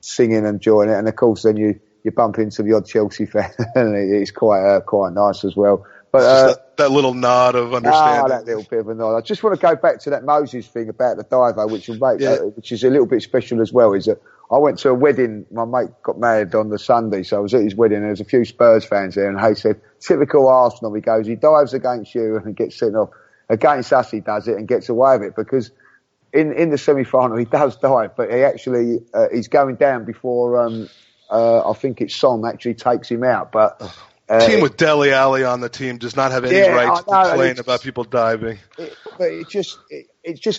singing and enjoying it. And of course, then you bump into the odd Chelsea fan, and it's quite nice as well. But
that little nod of understanding.
That little bit of a nod. I just want to go back to that Moses thing about the diver, which is a little bit special as well. Is that I went to a wedding. My mate got married on the Sunday, so I was at his wedding. And there was a few Spurs fans there, and he said, "Typical Arsenal." He goes, "He dives against you and gets sent off. Against us, he does it and gets away with it because." In the semi-final, he does dive, but he actually he's going down before I think it's Son actually takes him out. But
team with Dele Alli on the team does not have any right to complain about people diving.
But it just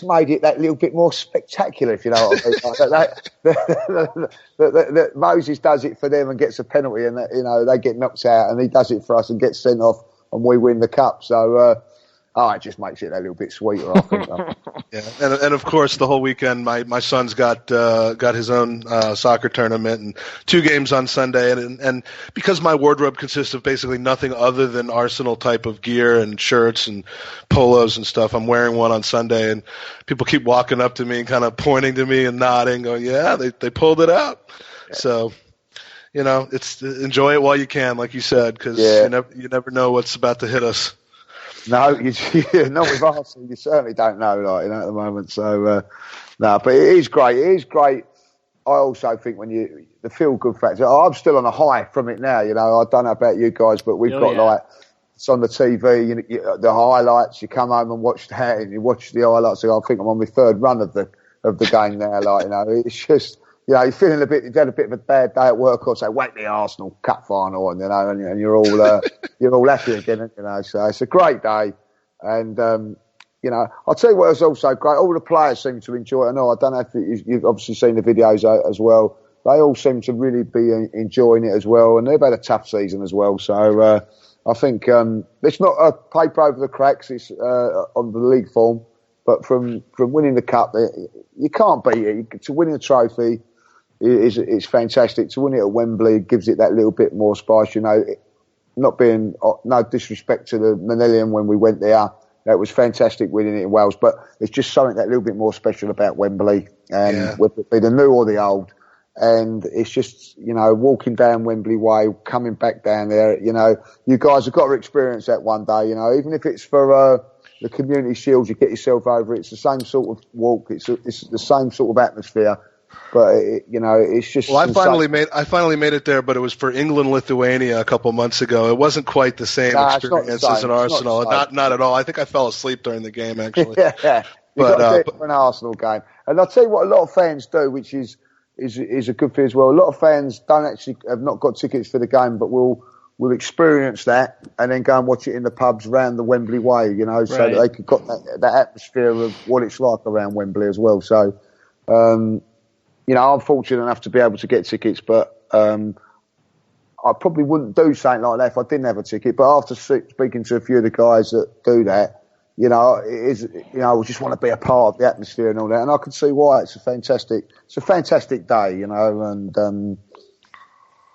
made it that little bit more spectacular, if you know what I mean. That Moses does it for them and gets a penalty, and they get knocked out, and he does it for us and gets sent off, and we win the cup. So. It just makes it a little bit sweeter, I think.
Yeah, and of course the whole weekend, my son's got his own soccer tournament and 2 games on Sunday, and because my wardrobe consists of basically nothing other than Arsenal type of gear and shirts and polos and stuff, I'm wearing one on Sunday, and people keep walking up to me and kind of pointing to me and nodding, going, "Yeah, they pulled it out." Yeah. So. It's enjoy it while you can, like you said, because you never know what's about to hit us.
No, not with Arsenal. You certainly don't know, at the moment. So, but it is great. It is great. I also think the feel good factor. I'm still on a high from it now. I don't know about you guys, but we've got it's on the TV. The highlights. You come home and watch that, and you watch the highlights. I think I'm on my 3rd run of the game now. It's just. You're feeling you've had a bit of a bad day at work, or say, wait the Arsenal Cup final, and and you're all happy again, So it's a great day, and I'll tell you what was also great. All the players seem to enjoy it. I don't know if you've obviously seen the videos as well. They all seem to really be enjoying it as well, and they've had a tough season as well. So I think it's not a paper over the cracks. It's on the league form, but from winning the cup, you can't beat it. To win a trophy. It's fantastic. To win it at Wembley gives it that little bit more spice, not being, no disrespect to the Millennium when we went there. That was fantastic winning it in Wales, but it's just something that little bit more special about Wembley, and whether it be the new or the old. And it's just, walking down Wembley Way, coming back down there, you guys have got to experience that one day, even if it's for, the Community Shield, you get yourself over it. It's the same sort of walk. It's the same sort of atmosphere. But it's just.
Well, I finally made it there, but it was for England-Lithuania a couple months ago. It wasn't quite the same experience as an Arsenal. Not at all. I think I fell asleep during the game actually.
Yeah, but for an Arsenal game, and I'll tell you what a lot of fans do, which is a good thing as well. A lot of fans have not got tickets for the game, but will experience that and then go and watch it in the pubs around the Wembley Way. So that they could got that atmosphere of what it's like around Wembley as well. So. I'm fortunate enough to be able to get tickets, but I probably wouldn't do something like that if I didn't have a ticket. But after speaking to a few of the guys that do that, it is, I just want to be a part of the atmosphere and all that. And I can see why. It's a fantastic day, and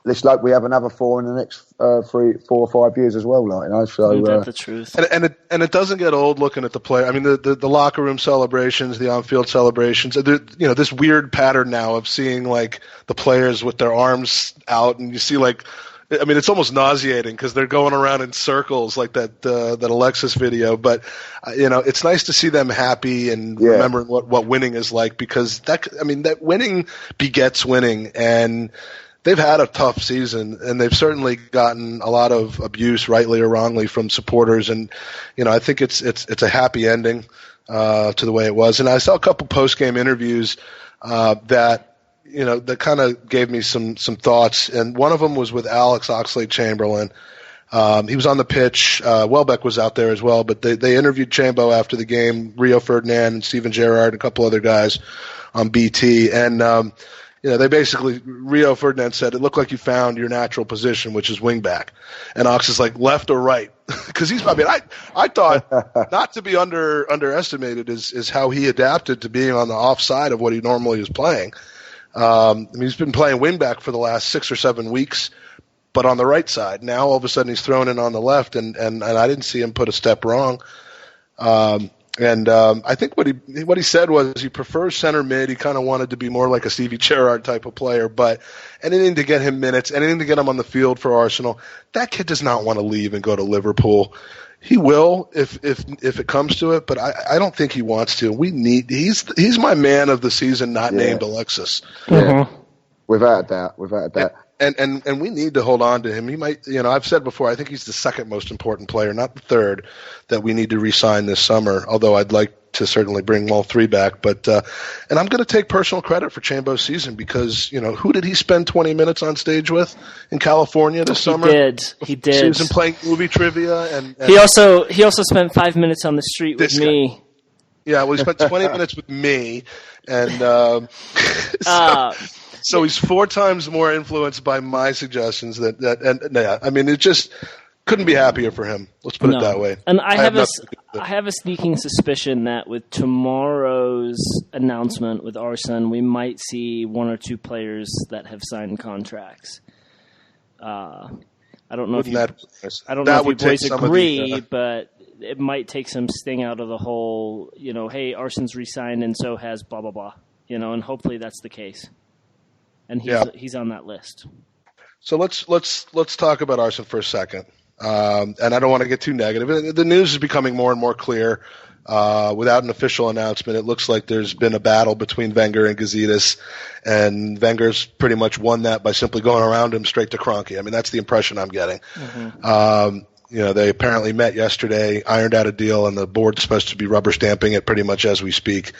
let's hope we have another 4 in the next 4 or 5 years as well, So
that's the truth.
And it doesn't get old looking at the player. I mean, the locker room celebrations, the on-field celebrations. This weird pattern now of seeing like the players with their arms out, and you see it's almost nauseating because they're going around in circles like that Alexis video. But it's nice to see them happy and remembering what winning is like, because that winning begets winning, and they've had a tough season, and they've certainly gotten a lot of abuse, rightly or wrongly, from supporters. And I think it's a happy ending to the way it was. And I saw a couple post-game interviews that kind of gave me some thoughts. And one of them was with Alex Oxlade-Chamberlain. He was on the pitch. Welbeck was out there as well, but they interviewed Chambo after the game, Rio Ferdinand and Steven Gerrard and a couple other guys on BT. And they basically, Rio Ferdinand said, it looked like you found your natural position, which is wing back. And Ox is like, left or right? Because I thought not to be underestimated is how he adapted to being on the offside of what he normally is playing. He's been playing wing back for the last 6 or 7 weeks, but on the right side. Now all of a sudden he's thrown in on the left, and I didn't see him put a step wrong. And I think what he said was he prefers center mid. He kind of wanted to be more like a Stevie Gerrard type of player, but anything to get him minutes, anything to get him on the field for Arsenal. That kid does not want to leave and go to Liverpool. He will if it comes to it, but I don't think he wants to. He's my man of the season, not named Alexis.
Yeah, without a doubt.
And we need to hold on to him. He might, I've said before, I think he's the second most important player, not the third, that we need to re-sign this summer, although I'd like to certainly bring all three back. But and I'm going to take personal credit for Chambo's season because, who did he spend 20 minutes on stage with in California this summer?
He did.
Season playing movie trivia. And
he also spent 5 minutes on the street with me.
Yeah, well, he spent 20 minutes with me. And so he's 4 times more influenced by my suggestions it just couldn't be happier for him. Let's put it that way.
And I have a sneaking suspicion that with tomorrow's announcement with Arsene, we might see 1 or 2 players that have signed contracts. I don't know if you boys agree, but it might take some sting out of the whole, hey, Arsene's re-signed and so has blah, blah, blah, and hopefully that's the case. And he's on that list.
So let's talk about Arsene for a second. And I don't want to get too negative. The news is becoming more and more clear. Without an official announcement, it looks like there's been a battle between Wenger and Gazidis, and Wenger's pretty much won that by simply going around him straight to Kroenke. I mean, that's the impression I'm getting. Mm-hmm. They apparently met yesterday, ironed out a deal, and the board's supposed to be rubber stamping it pretty much as we speak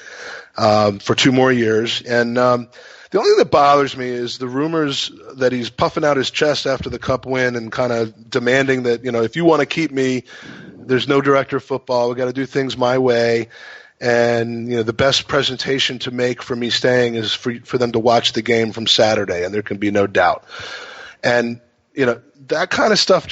for 2 more years. And the only thing that bothers me is the rumors that he's puffing out his chest after the cup win and kind of demanding that, if you want to keep me, there's no director of football. We got to do things my way. And, the best presentation to make for me staying is for them to watch the game from Saturday, and there can be no doubt. And, that kind of stuff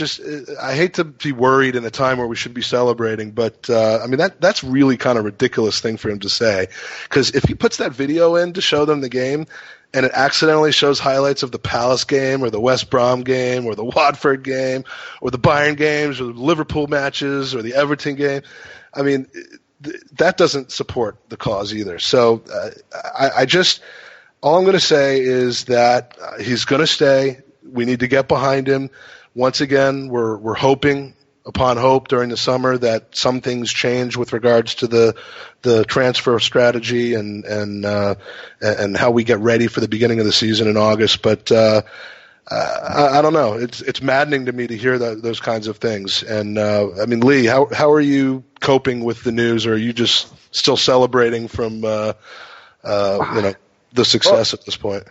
I hate to be worried in a time where we should be celebrating, but, that's really kind of ridiculous thing for him to say. Because if he puts that video in to show them the game, and it accidentally shows highlights of the Palace game or the West Brom game or the Watford game or the Bayern games or the Liverpool matches or the Everton game, that doesn't support the cause either. So all I'm going to say is that he's going to stay. We need to get behind him. Once again, we're hoping upon hope during the summer that some things change with regards to the transfer strategy and how we get ready for the beginning of the season in August. But I don't know. It's maddening to me to hear those kinds of things. And Lee, how are you coping with the news, or are you just still celebrating from the success at this point?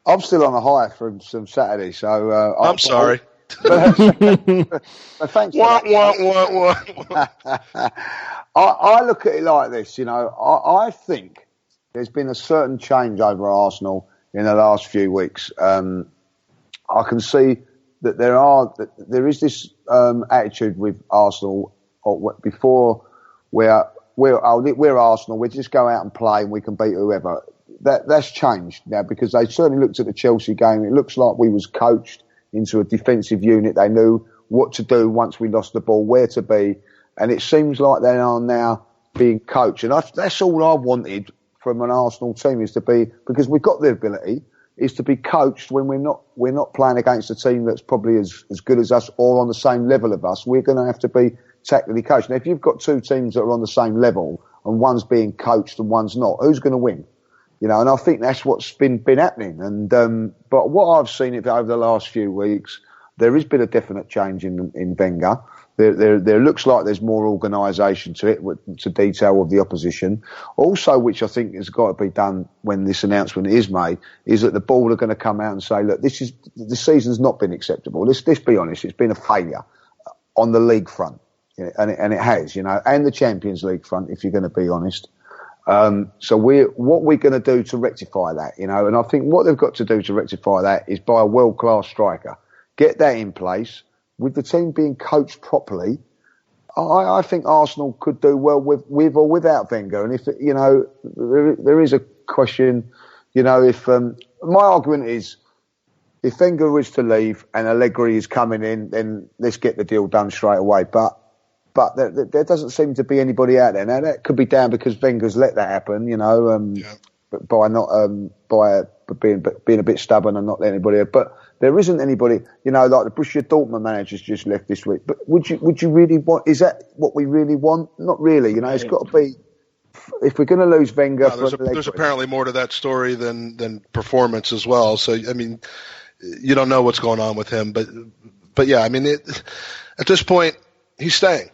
I'm still on a high from some Saturday, so
I'm sorry.
But thanks. I look at it like this, I think there's been a certain change over Arsenal in the last few weeks. I can see that there is this attitude with Arsenal before we're Arsenal, we just go out and play and we can beat whoever. That's changed now, because they certainly looked at the Chelsea game. It looks like we was coached into a defensive unit. They knew what to do once we lost the ball, where to be, and it seems like they are now being coached. And that's all I wanted from an Arsenal team, is to be, because we've got the ability, is to be coached when we're not playing against a team that's probably as good as us or on the same level of us. We're going to have to be tactically coached. Now, if you've got 2 teams that are on the same level and one's being coached and one's not, who's going to win? And I think that's what's been happening. And but what I've seen over the last few weeks, there has been a definite change in Wenger. There looks like there's more organisation to it, to detail of the opposition. Also, which I think has got to be done when this announcement is made, is that the board are going to come out and say, look, the season's not been acceptable. Let's be honest, it's been a failure on the league front, and it has, and the Champions League front, if you're going to be honest. So what we're going to do to rectify that, and I think what they've got to do to rectify that is buy a world-class striker, get that in place. With the team being coached properly, I think Arsenal could do well with or without Wenger. And if, there is a question, if, my argument is, if Wenger is to leave and Allegri is coming in, then let's get the deal done straight away. But but there doesn't seem to be anybody out there. Now, that could be down because Wenger's let that happen, but by not being a bit stubborn and not letting anybody. But there isn't anybody, like the Borussia Dortmund manager's just left this week. But would you really want? Is that what we really want? Not really. It's got to be. If we're going to lose Wenger,
there's apparently more to that story than performance as well. So I mean, you don't know what's going on with him, but yeah, I mean, at this point, he's staying.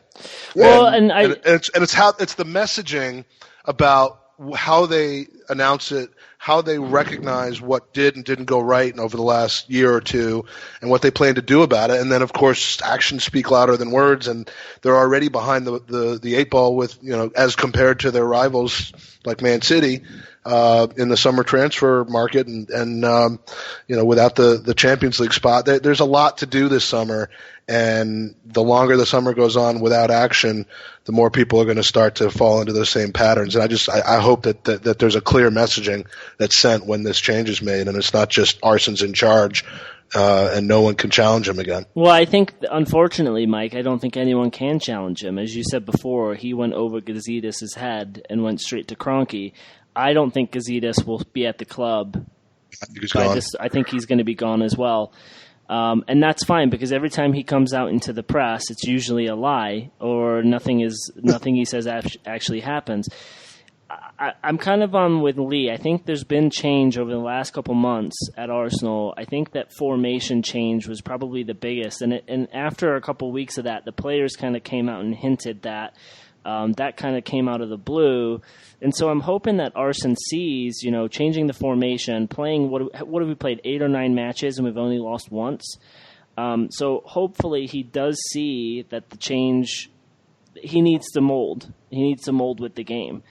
Well,
it's the messaging about how they announce it, how they recognize what did and didn't go right over the last year or two, and what they plan to do about it. And then, of course, actions speak louder than words, and they're already behind the eight ball with, as compared to their rivals like Man City in the summer transfer market, and without the Champions League spot. There's a lot to do this summer, and the longer the summer goes on without action, the more people are going to start to fall into those same patterns. And I hope that there's a clear messaging that's sent when this change is made, and it's not just Arsenal's in charge and no one can challenge him again.
Well, I think, unfortunately, Mike, I don't think anyone can challenge him. As you said before, he went over Gazidis' head and went straight to Kroenke. I don't think Gazidis will be at the club. I think he's going to be gone as well. And that's fine, because every time he comes out into the press, it's usually a lie, or nothing he says actually happens. I'm kind of on with Lee. I think there's been change over the last couple months at Arsenal. I think that formation change was probably the biggest. And after a couple weeks of that, the players kind of came out and hinted that. That kind of came out of the blue. And so I'm hoping that Arsene sees, changing the formation, playing, what have we played, 8 or 9 matches, and we've only lost once. So hopefully he does see that the change, he needs to mold. He needs to mold with the game.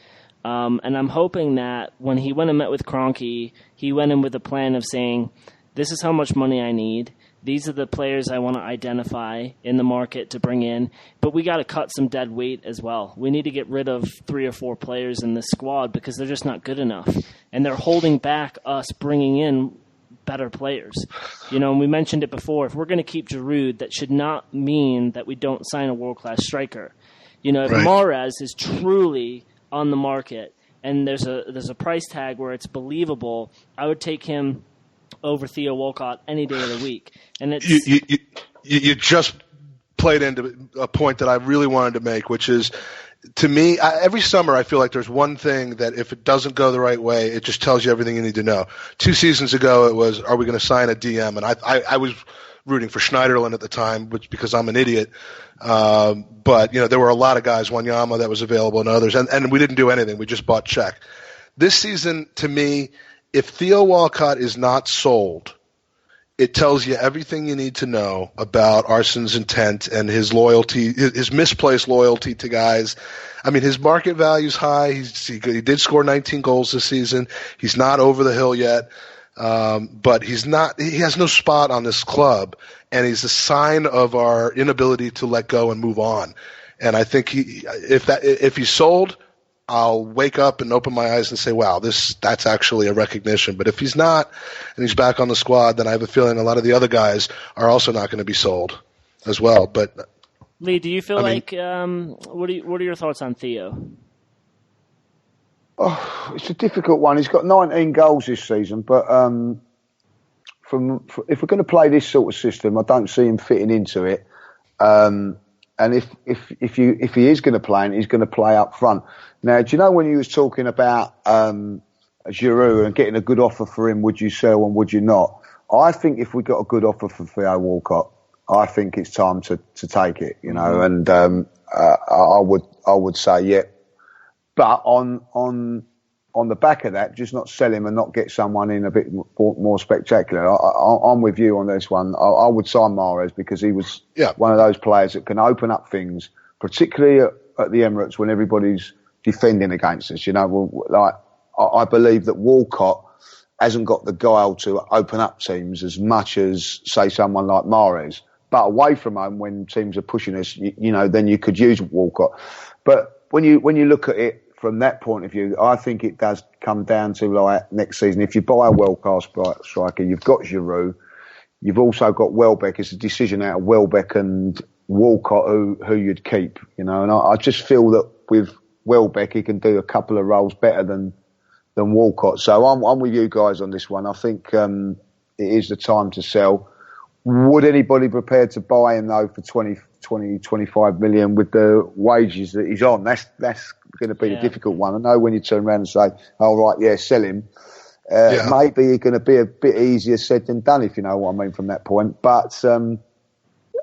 And I'm hoping that when he went and met with Kroenke, he went in with a plan of saying, this is how much money I need. These are the players I want to identify in the market to bring in. But we got to cut some dead weight as well. We need to get rid of 3 or 4 players in this squad because they're just not good enough. And they're holding back us bringing in better players. And we mentioned it before. If we're going to keep Giroud, that should not mean that we don't sign a world-class striker. If
Right.
Mahrez is truly on the market and there's a price tag where it's believable, I would take him over Theo Walcott any day of the week. And it's
you just played into a point that I really wanted to make, which is, to me, every summer I feel like there's one thing that if it doesn't go the right way, it just tells you everything you need to know. 2 seasons ago it was, are we going to sign a DM? And I was rooting for Schneiderlin at the time, because I'm an idiot. But there were a lot of guys, Wanyama that was available, and others, and we didn't do anything. We just bought Czech. This season, to me, if Theo Walcott is not sold, it tells you everything you need to know about Arsene's intent and his loyalty, his misplaced loyalty to guys. I mean, his market value's high. He did score 19 goals this season. He's not over the hill yet. But he has no spot on this club, and he's a sign of our inability to let go and move on. And I think if he's sold, I'll wake up and open my eyes and say, wow, that's actually a recognition. But if he's not and he's back on the squad, then I have a feeling a lot of the other guys are also not going to be sold as well. But
Lee, do you feel what are your thoughts on Theo?
Oh, it's a difficult one. He's got 19 goals this season, but if we're going to play this sort of system, I don't see him fitting into it. And if he is going to play, he's going to play up front. Now, do you know when you was talking about Giroud and getting a good offer for him, would you sell and would you not? I think if we got a good offer for Theo Walcott, I think it's time to take it. And I would say yeah. But on the back of that, just not sell him and not get someone in a bit more spectacular. I'm with you on this one. I would sign Mahrez because he was one of those players that can open up things, particularly at the Emirates when everybody's defending against us. I believe that Walcott hasn't got the guile to open up teams as much as, say, someone like Mahrez. But away from home, when teams are pushing us, then you could use Walcott. But when you look at it from that point of view, I think it does come down to, like, next season, if you buy a world-class striker, you've got Giroud, you've also got Welbeck. It's a decision out of Welbeck and Walcott who you'd keep, and I just feel that with Welbeck he can do a couple of roles better than Walcott. So I'm with you guys on this one. I think it is the time to sell. Would anybody prepared to buy him though for 25 million with the wages that he's on? That's going to be a difficult one. I know when you turn around and say, "Oh right, yeah, sell him." Maybe it's going to be a bit easier said than done, if you know what I mean from that point. But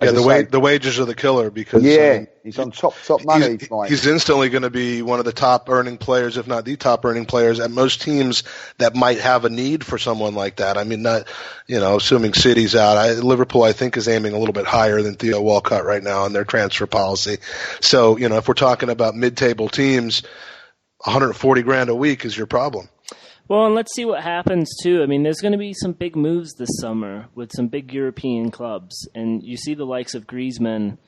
the wages are the killer because
he's on top money.
He's instantly going to be one of the top earning players, if not the top earning players at most teams that might have a need for someone like that. I mean, not assuming City's out. Liverpool, I think, is aiming a little bit higher than Theo Walcott right now in their transfer policy. So if we're talking about mid-table teams, 140 grand a week is your problem.
Well, and let's see what happens, too. I mean, there's going to be some big moves this summer with some big European clubs. And you see the likes of Griezmann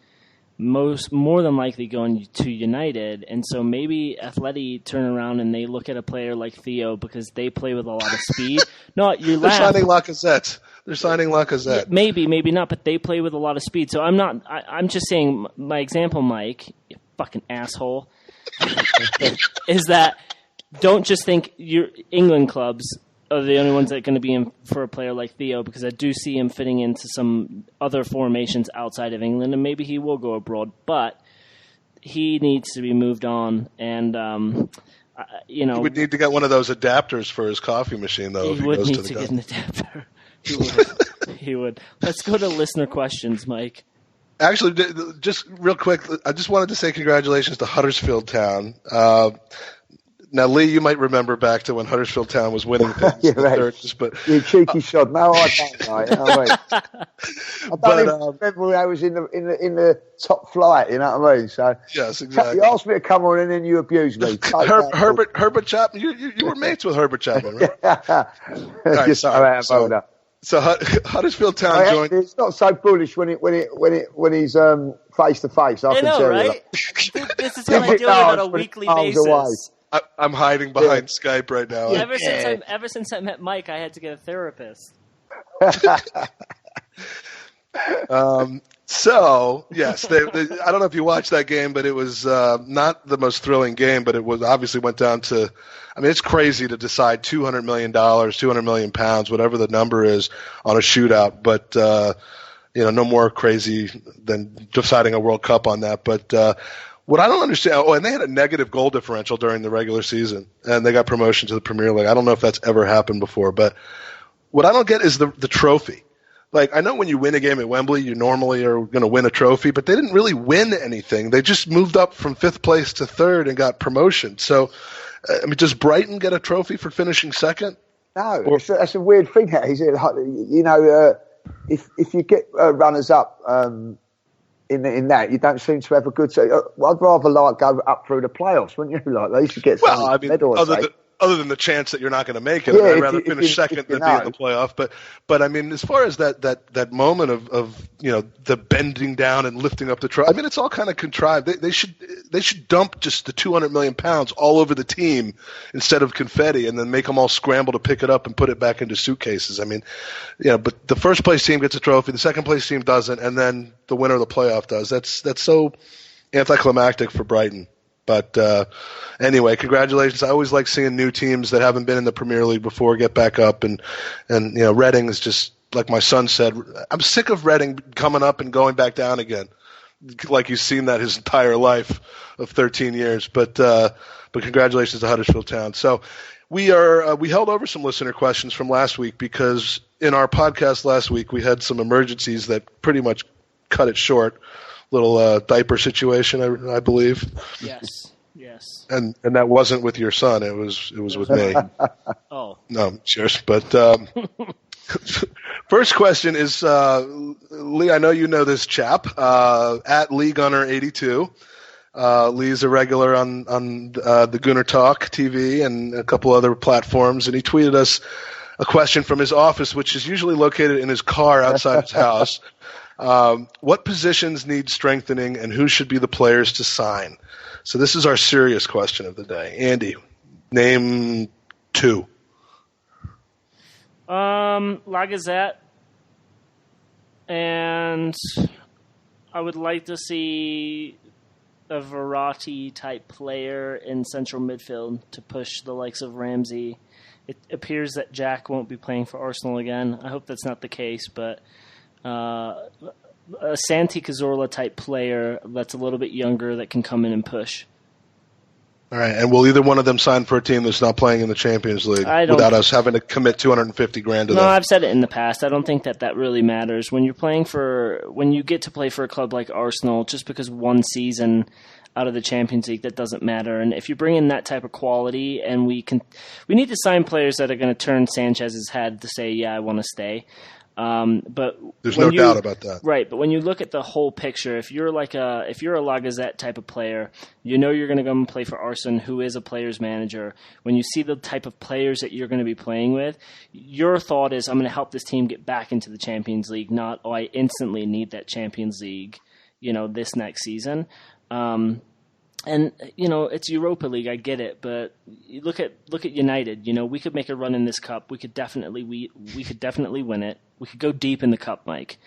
more than likely going to United. And so maybe Atleti turn around and they look at a player like Theo because they play with a lot of speed. No, you're
They're signing Lacazette.
Yeah, maybe not, but they play with a lot of speed. So I'm just saying, my example, Mike, you fucking asshole, is that don't just think your England clubs are the only ones that are going to be in for a player like Theo, because I do see him fitting into some other formations outside of England, and maybe he will go abroad, but he needs to be moved on. And he
would need to get one of those adapters for his coffee machine, though.
He would need to get an adapter. He would. Let's go to listener questions, Mike.
Actually, just real quick, I just wanted to say congratulations to Huddersfield Town. Now, Lee, you might remember back to when Huddersfield Town was winning things.
Yeah, right. You cheeky shot. No, I don't. Right? I don't even remember when I was in the top flight. You know what I mean? So
yes, exactly.
You asked me to come on and then you abused me.
Herbert Chapman. You were mates with Herbert Chapman, right? Right,
just sorry. So
Huddersfield Town joined.
It's not so bullish when he's face to face. I can
know,
tell
right?
You.
This is what I deal with on a weekly basis.
I'm hiding behind Skype right now.
Ever since I met Mike, I had to get a therapist.
So yes, I don't know if you watched that game, but it was not the most thrilling game. But it was obviously went down to. I mean, it's crazy to decide $200 million, £200 million, whatever the number is, on a shootout. But no more crazy than deciding a World Cup on that. But what I don't understand, and they had a negative goal differential during the regular season, and they got promotion to the Premier League. I don't know if that's ever happened before, but what I don't get is the trophy. Like, I know when you win a game at Wembley, you normally are going to win a trophy, but they didn't really win anything. They just moved up from 5th place to 3rd and got promotion. So, I mean, does Brighton get a trophy for finishing 2nd?
No, that's a weird thing. If you get runners up in that, you don't seem to have a good. I'd rather go up through the playoffs, wouldn't you? Like they should get some medal.
Other than the chance that you're not going to make it, I'd rather finish second than be in the playoff. But I mean, as far as that moment of the bending down and lifting up the trophy, I mean, it's all kind of contrived. They should dump just the 200 million pounds all over the team instead of confetti, and then make them all scramble to pick it up and put it back into suitcases. I mean, but the first place team gets a trophy, the second place team doesn't, and then the winner of the playoff does. That's so anticlimactic for Brighton. But anyway, congratulations. I always like seeing new teams that haven't been in the Premier League before get back up. And Reading is just, like my son said, I'm sick of Reading coming up and going back down again. Like he's seen that his entire life of 13 years. But congratulations to Huddersfield Town. So we held over some listener questions from last week because in our podcast last week we had some emergencies that pretty much cut it short. Little diaper situation, I believe.
Yes.
And that wasn't with your son. It was with me.
Oh.
No, cheers. But first question is, Lee, I know you know this chap, at Lee Gunner 82. Lee's a regular on the Gooner Talk TV and a couple other platforms, and he tweeted us a question from his office, which is usually located in his car outside his house. What positions need strengthening, and who should be the players to sign? So this is our serious question of the day. Andy, name 2.
Lacazette and I would like to see a Verratti-type player in central midfield to push the likes of Ramsey. It appears that Jack won't be playing for Arsenal again. I hope that's not the case, but a Santi Cazorla-type player that's a little bit younger that can come in and push.
All right, and will either one of them sign for a team that's not playing in the Champions League without us having to commit $250,000 to them?
No, I've said it in the past. I don't think that really matters. When you get to play for a club like Arsenal, just because one season out of the Champions League, that doesn't matter. And if you bring in that type of quality, and we need to sign players that are going to turn Sanchez's head to say, yeah, I want to stay. But
there's no doubt about that,
right? But when you look at the whole picture, if you're a Lacazette type of player, you know you're going to go and play for Arsene, who is a player's manager. When you see the type of players that you're going to be playing with, your thought is, I'm going to help this team get back into the Champions League, not I instantly need that Champions League, this next season. And it's Europa League. I get it, but you look at United. We could make a run in this cup. We could definitely win it. We could go deep in the cup, Mike.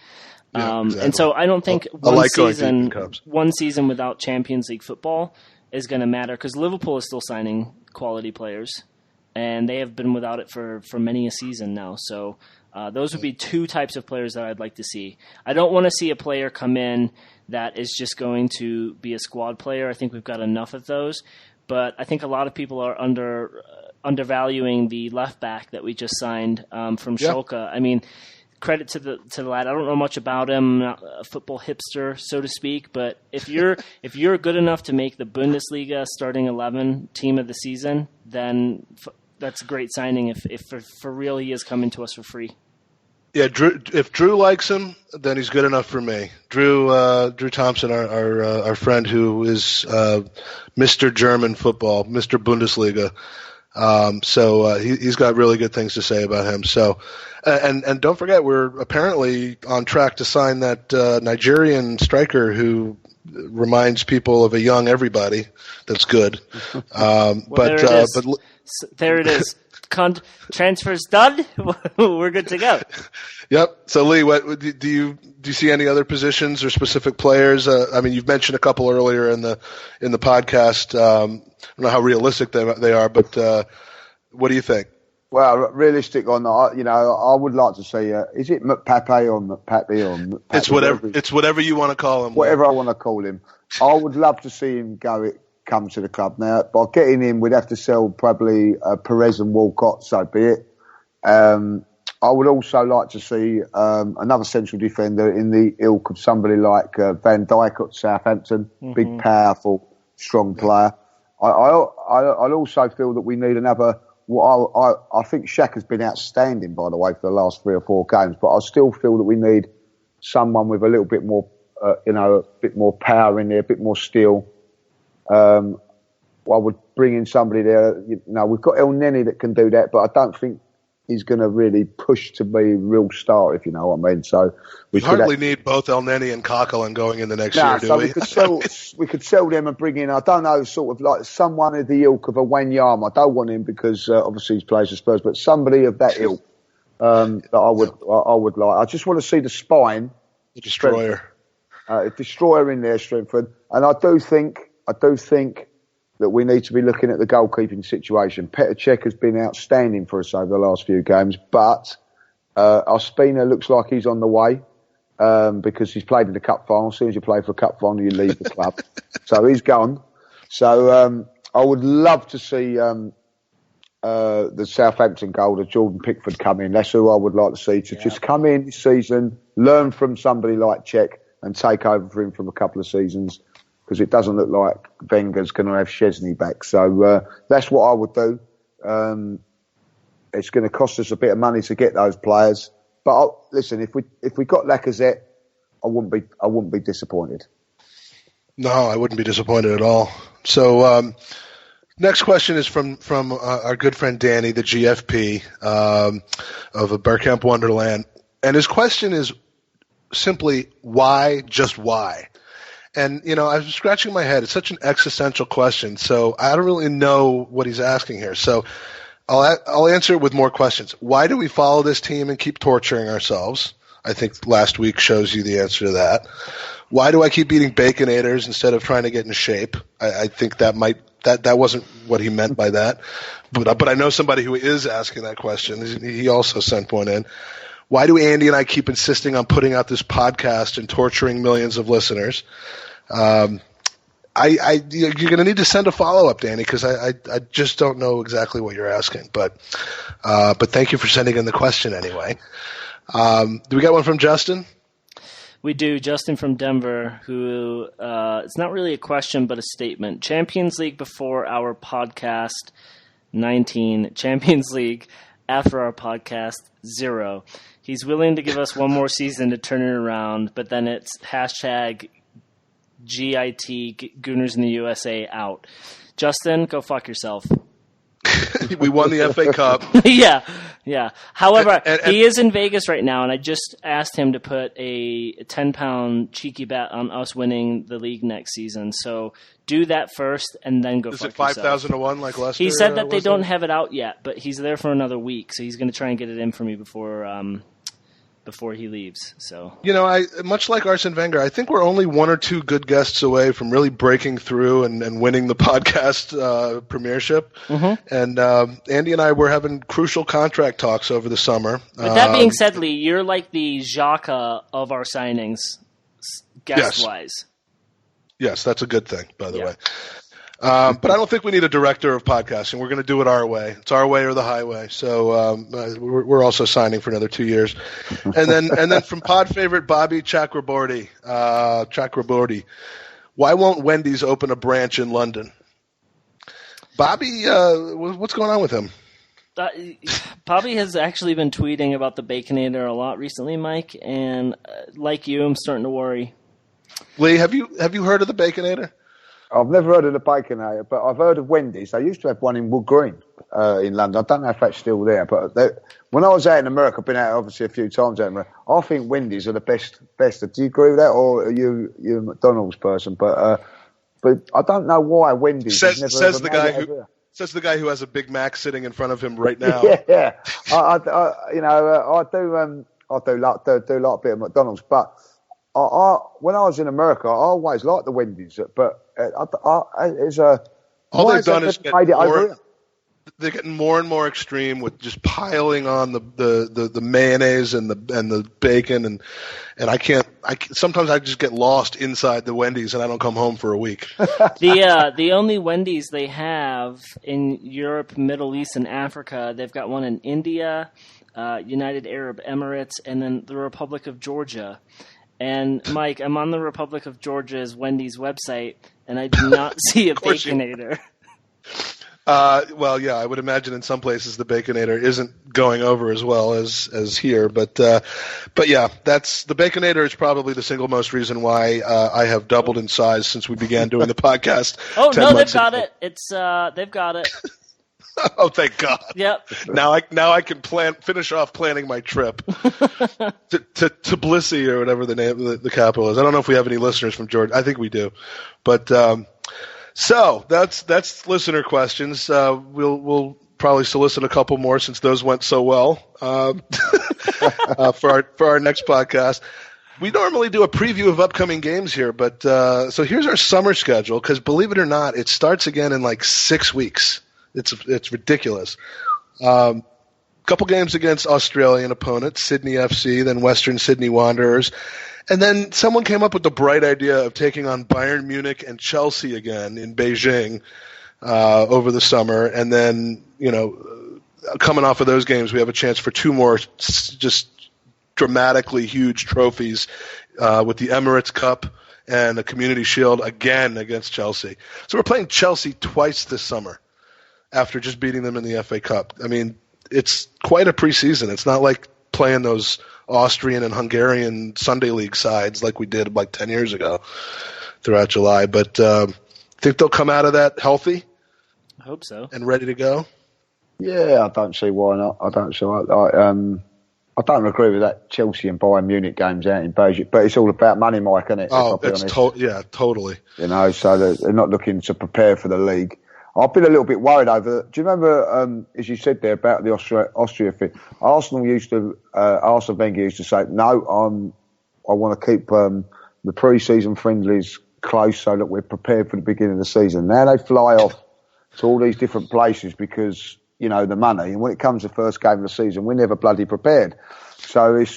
Yeah, exactly.
And so I don't think one season without Champions League football is going to matter, because Liverpool is still signing quality players, and they have been without it for many a season now. So those would be two types of players that I'd like to see. I don't want to see a player come in that is just going to be a squad player. I think we've got enough of those. But I think a lot of people are undervaluing the left back that we just signed from Schalke. I mean, credit to the lad. I don't know much about him, not a football hipster, so to speak. But if you're good enough to make the Bundesliga starting 11 team of the season, then that's a great signing. If for real he is coming to us for free.
Yeah, if Drew likes him, then he's good enough for me. Drew Thompson, our friend who is Mr. German football, Mr. Bundesliga. So he's got really good things to say about him. So, and don't forget, we're apparently on track to sign that Nigerian striker who reminds people of a young everybody. That's good.
There it is. Transfer's done. We're good to go.
Yep. So Lee, what do you see any other positions or specific players? I mean, you've mentioned a couple earlier in the podcast. I don't know how realistic they are, but what do you think?
Well, realistic or not, I would like to see. Is it McPape or McPappy or McPappy?
It's whatever you want to call him.
Whatever I want to call him. I would love to see him come to the club. Now, by getting him, we'd have to sell probably Perez and Walcott, so be it. I would also like to see another central defender in the ilk of somebody like Van Dijk at Southampton, big, powerful, strong player. I'd also feel that we need another. I think Shaq has been outstanding, by the way, for the last 3 or 4 games, but I still feel that we need someone with a little bit more, a bit more power in there, a bit more steel. I would bring in somebody there. We've got El Neni that can do that, but I don't think he's going to really push to be a real star, if you know what I mean. So
we hardly need both El Neni and Coquelin going in the next year, do we?
We could sell them and bring in, I don't know, sort of like someone of the ilk of a Wenger. I don't want him because obviously he plays for Spurs, but somebody of that ilk that I would like. I just want to see the spine,
the destroyer,
a destroyer in there, strengthened, and I do think that we need to be looking at the goalkeeping situation. Petr Cech has been outstanding for us over the last few games, but Ospina looks like he's on the way because he's played in the cup final. As soon as you play for a cup final, you leave the club. So he's gone. So I would love to see the Southampton goal, the Jordan Pickford come in. That's who I would like to see, to just come in this season, learn from somebody like Cech and take over for him from a couple of seasons, because it doesn't look like Wenger's going to have Chesney back. So that's what I would do. It's going to cost us a bit of money to get those players. But listen, if we got Lacazette, I wouldn't be disappointed.
No, I wouldn't be disappointed at all. So next question is from our good friend Danny, the GFP of a Bergkamp Wonderland. And his question is simply, why, just why? And, I was scratching my head. It's such an existential question, so I don't really know what he's asking here. So I'll answer it with more questions. Why do we follow this team and keep torturing ourselves? I think last week shows you the answer to that. Why do I keep eating Baconators instead of trying to get in shape? I think that wasn't what he meant by that. But I know somebody who is asking that question. He also sent one in. Why do Andy and I keep insisting on putting out this podcast and torturing millions of listeners? You're going to need to send a follow-up, Danny, because I just don't know exactly what you're asking. But thank you for sending in the question anyway. Do we got one from Justin?
We do. Justin from Denver, who it's not really a question but a statement. Champions League before our podcast, 19. Champions League after our podcast, 0. He's willing to give us one more season to turn it around, but then it's hashtag GIT, Gooners in the USA, out. Justin, go fuck yourself.
We won the FA Cup.
Yeah. However, he is in Vegas right now, and I just asked him to put a 10-pound cheeky bet on us winning the league next season. So do that first, and then go fuck yourself. Is it 5,000
to 1 like Leicester?
He said that they don't have it out yet, but he's there for another week, so he's going to try and get it in for me before he leaves. So
much like Arsene Wenger, I think we're only one or two good guests away from really breaking through and winning the podcast premiership. Mm-hmm. And Andy and I were having crucial contract talks over the summer.
With that being said, Lee, you're like the Xhaka of our signings, guest-wise.
Yes, that's a good thing, by the way. But I don't think we need a director of podcasting. We're going to do it our way. It's our way or the highway. So we're also signing for another 2 years. And then from pod favorite Bobby Chakraborty, why won't Wendy's open a branch in London? Bobby, what's going on with him?
Bobby has actually been tweeting about the Baconator a lot recently, Mike. And like you, I'm starting to worry.
Lee, have you heard of the Baconator?
I've never heard of the Baconator, but I've heard of Wendy's. They used to have one in Wood Green in London. I don't know if that's still there, but when I was out in America, I've been out obviously a few times out in America, I think Wendy's are the best. Do you agree with that, or are you a McDonald's person? But I don't know why Wendy's
says the guy who has a Big Mac sitting in front of him right now.
Yeah. I do like a bit of McDonald's, but when I was in America, I always liked the Wendy's, but
all they've done is they're getting more and more extreme with just piling on the mayonnaise and the bacon and sometimes I just get lost inside the Wendy's and I don't come home for a week.
The only Wendy's they have in Europe, Middle East, and Africa, they've got one in India, United Arab Emirates, and then the Republic of Georgia. And, Mike, I'm on the Republic of Georgia's Wendy's website, and I do not see a Baconator.
Well, yeah, I would imagine in some places the Baconator isn't going over as well as here. But yeah, the Baconator is probably the single most reason why I have doubled in size since we began doing the podcast.
Oh, no, they've got it. They've got it.
Oh, thank God!
Yep.
Now I can finish off planning my trip to Tbilisi or whatever the name of the capital is. I don't know if we have any listeners from Georgia. I think we do, but so that's listener questions. We'll probably solicit a couple more since those went so well for our next podcast. We normally do a preview of upcoming games here, but so here's our summer schedule because believe it or not, it starts again in like 6 weeks. It's ridiculous. Couple games against Australian opponents, Sydney FC, then Western Sydney Wanderers. And then someone came up with the bright idea of taking on Bayern Munich and Chelsea again in Beijing over the summer. And then, coming off of those games, we have a chance for 2 more just dramatically huge trophies with the Emirates Cup and the Community Shield again against Chelsea. So we're playing Chelsea twice this summer after just beating them in the FA Cup. I mean, it's quite a preseason. It's not like playing those Austrian and Hungarian Sunday League sides like we did like 10 years ago throughout July. But think they'll come out of that healthy?
I hope so.
And ready to go?
Yeah, I don't see why not. I don't agree with that Chelsea and Bayern Munich games out in Beijing, but it's all about money, Mike, isn't it?
Oh, it's totally.
So they're not looking to prepare for the league. I've been a little bit worried over. Do you remember, as you said there about the Austria thing? Arsene Wenger used to say, "No, I want to keep the pre-season friendlies close so that we're prepared for the beginning of the season." Now they fly off to all these different places because the money, and when it comes to the first game of the season, we're never bloody prepared. So it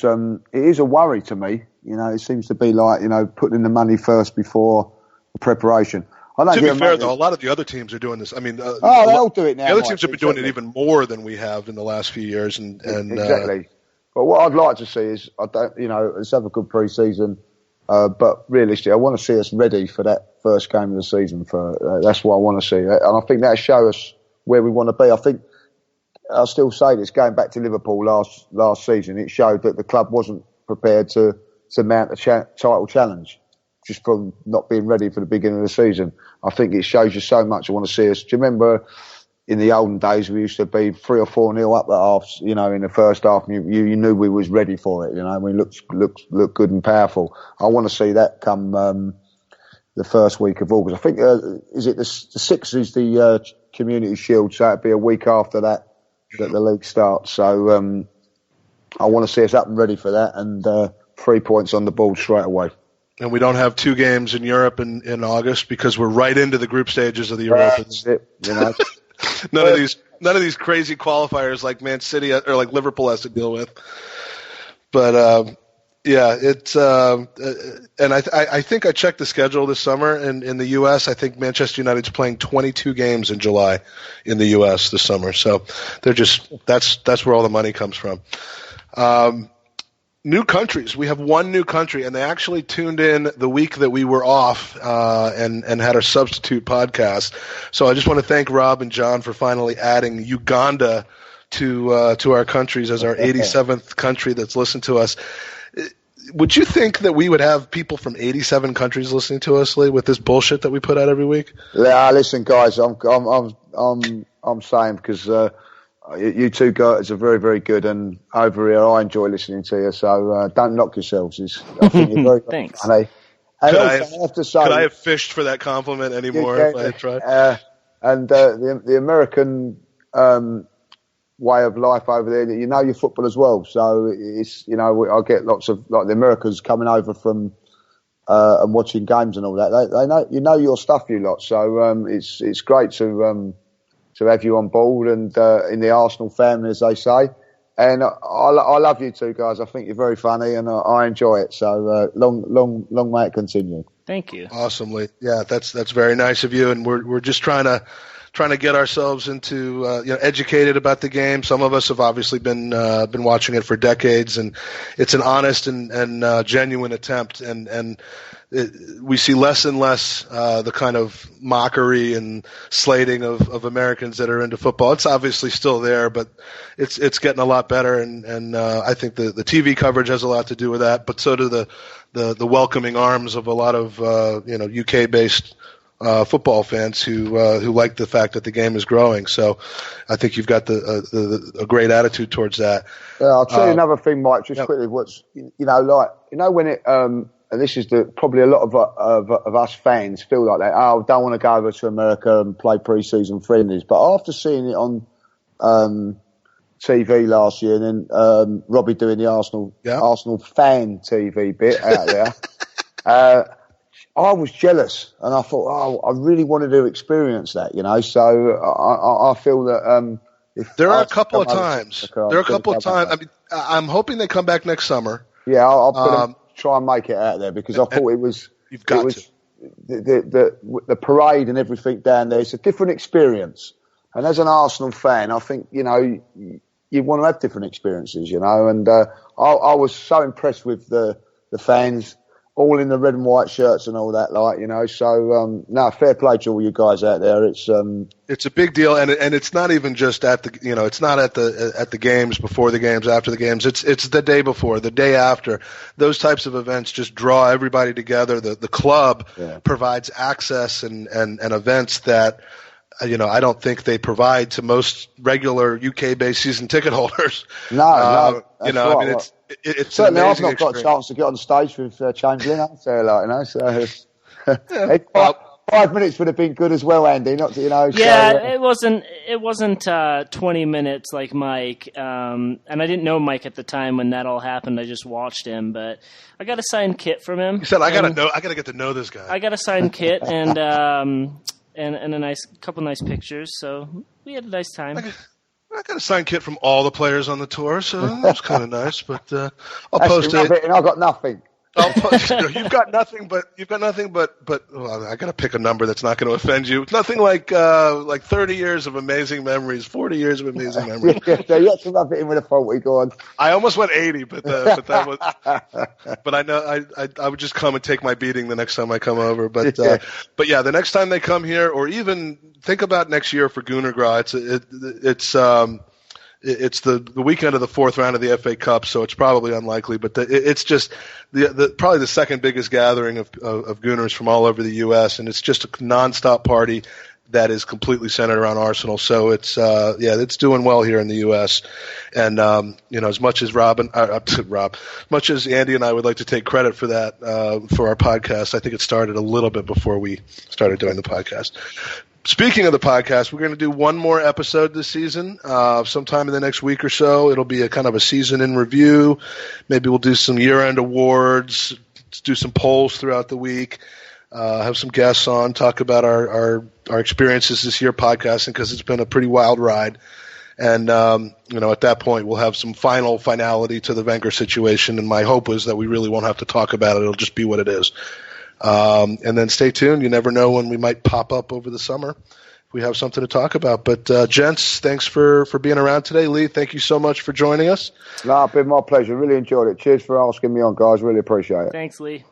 is a worry to me. It seems to be like putting the money first before the prepreration.
To be fair, though, a lot of the other teams are doing this. I mean,
they all do it now.
The other teams have been doing it even more than we have in the last few years. And
exactly. But what I'd like to see is, let's have a good pre-season. But realistically, I want to see us ready for that first game of the season. That's what I want to see, and I think that'll show us where we want to be. I think I'll still say this: going back to Liverpool last season, it showed that the club wasn't prepared to mount a title challenge, just from not being ready for the beginning of the season. I think it shows you so much. I want to see us. Do you remember in the olden days we used to be 3 or 4-0 up at half, in the first half, and you knew we was ready for it. We looked good and powerful. I want to see that come the first week of August. I think is it the 6th is the Community Shield, so it'll be a week after that the league starts. So I want to see us up and ready for that, and 3 points on the board straight away.
And we don't have 2 games in Europe in August because we're right into the group stages of the Europa.
That's it,
None of these crazy qualifiers like Man City or like Liverpool has to deal with. But it's and I think I checked the schedule this summer in the U.S. I think Manchester United's playing 22 games in July in the U.S. this summer. So they're just that's where all the money comes from. New countries. We have one new country, and they actually tuned in the week that we were off and had our substitute podcast. So I just want to thank Rob and John for finally adding Uganda to our countries as our 87th country that's listened to us. Would you think that we would have people from 87 countries listening to us, Lee, with this bullshit that we put out every week?
Yeah, listen, guys, I'm saying because. You two guys are very, very good, and over here I enjoy listening to you. So don't knock yourselves. I think you're very
Thanks.
funny. And
could
also, I have to say,
could I have fished for that compliment anymore if I had tried?
And the American way of life over there, your football as well. So it's I get lots of the Americans coming over from and watching games and all that. They know your stuff, you lot. So it's great to have you on board and in the Arsenal family, as they say. And I love you two guys. I think you're very funny, and I enjoy it. So long may it continue.
Thank you.
Awesome, Lee. Yeah, that's very nice of you. And we're just trying to get ourselves into educated about the game. Some of us have obviously been watching it for decades, and it's an honest and genuine attempt. And we see less and less the kind of mockery and slating of Americans that are into football. It's obviously still there, but it's getting a lot better. And I think the TV coverage has a lot to do with that. But so do the welcoming arms of a lot of UK based football fans who like the fact that the game is growing. So I think you've got a great attitude towards that.
I'll tell you another thing, Mike, just quickly. What's when it and this is probably a lot of us fans feel like that. Oh, I don't want to go over to America and play pre-season friendlies. But after seeing it on TV last year, and then Robbie doing the Arsenal fan TV bit out there, I was jealous, and I thought, I really wanted to experience that, So I feel that
there are a couple of times. I mean, I'm hoping they come back next summer.
Yeah, I'll put them. Try and make it out there because I thought it was.
You've got
to. The parade and everything down there. It's a different experience, and as an Arsenal fan, I think you want to have different experiences, And I was so impressed with the fans, all in the red and white shirts and all that, So fair play to all you guys out there.
It's a big deal, and it's not even just at the it's not at the games, before the games, after the games. It's the day before, the day after. Those types of events just draw everybody together. The club provides access and events that I don't think they provide to most regular UK-based season ticket holders.
No, that's right.
I mean, it's
certainly I've not
experience.
got a chance to get on stage with Chamberlain. So 5 minutes would have been good as well, Andy. Not to,
Yeah,
so,
it wasn't 20 minutes like Mike, and I didn't know Mike at the time when that all happened. I just watched him, but I got a signed kit from him.
He said, "I gotta get to know this guy."
I got a signed kit and a couple nice pictures, so we had a nice time.
I got a signed kit from all the players on the tour, so that was kind of nice. But I'll post it.
And I got nothing.
You've got nothing, but well, I got to pick a number that's not going to offend you. Nothing like 30 years of amazing memories, 40 years of amazing memories.
Yeah, you have to rub it in with a 40. Go on.
I almost went 80, but that was. But I know I would just come and take my beating the next time I come over. But yeah, the next time they come here, or even think about next year for Gooner Gra, it's the weekend of the fourth round of the FA Cup, so it's probably unlikely. But it's just probably the second biggest gathering of Gooners from all over the U.S., and it's just a nonstop party that is completely centered around Arsenal. So it's doing well here in the U.S. And as much as much as Andy and I would like to take credit for that for our podcast, I think it started a little bit before we started doing the podcast. Speaking of the podcast, we're going to do one more episode this season, sometime in the next week or so. It'll be a kind of a season in review. Maybe we'll do some year-end awards, do some polls throughout the week, have some guests on, talk about our experiences this year podcasting, because it's been a pretty wild ride. And, at that point, we'll have some finality to the Wenger situation. And my hope is that we really won't have to talk about it. It'll just be what it is. And then stay tuned. You never know when we might pop up over the summer if we have something to talk about. But, gents, thanks for being around today. Lee, thank you so much for joining us.
No, it's been my pleasure. Really enjoyed it. Cheers for asking me on, guys. Really appreciate it.
Thanks, Lee.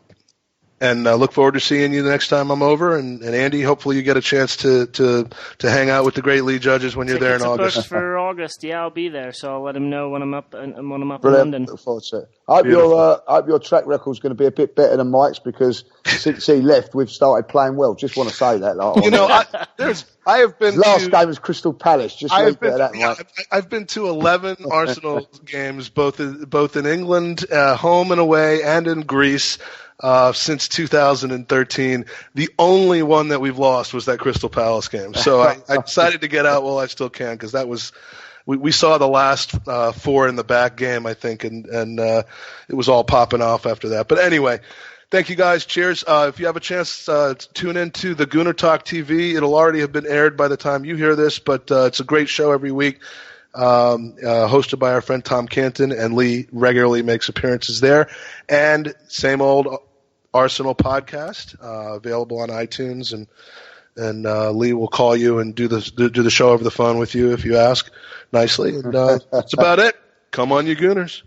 And look forward to seeing you the next time I'm over. And Andy, hopefully you get a chance to hang out with the great Lee Judges when you're there in August.
Booked for August, yeah, I'll be there. So I'll let him know when I'm up in
Brilliant.
London.
Look forward to it. I hope your track record's going to be a bit better than Mike's, because since he left, we've started playing well. Just want to say that.
I have been.
Last game was Crystal Palace. Just leave it at that.
I've been to 11 Arsenal games, both in England, home and away, and in Greece. Since 2013, the only one that we've lost was that Crystal Palace game. So I decided to get out while I still can, because that was we saw the last 4 in the back game, I think, and it was all popping off after that. But anyway, thank you guys. Cheers. If you have a chance, tune into the Gooner Talk TV. It'll already have been aired by the time you hear this, but it's a great show every week. Hosted by our friend Tom Canton, and Lee regularly makes appearances there. And same old Arsenal podcast, available on iTunes, and Lee will call you and do the show over the phone with you if you ask nicely. And that's about it. Come on, you Gooners.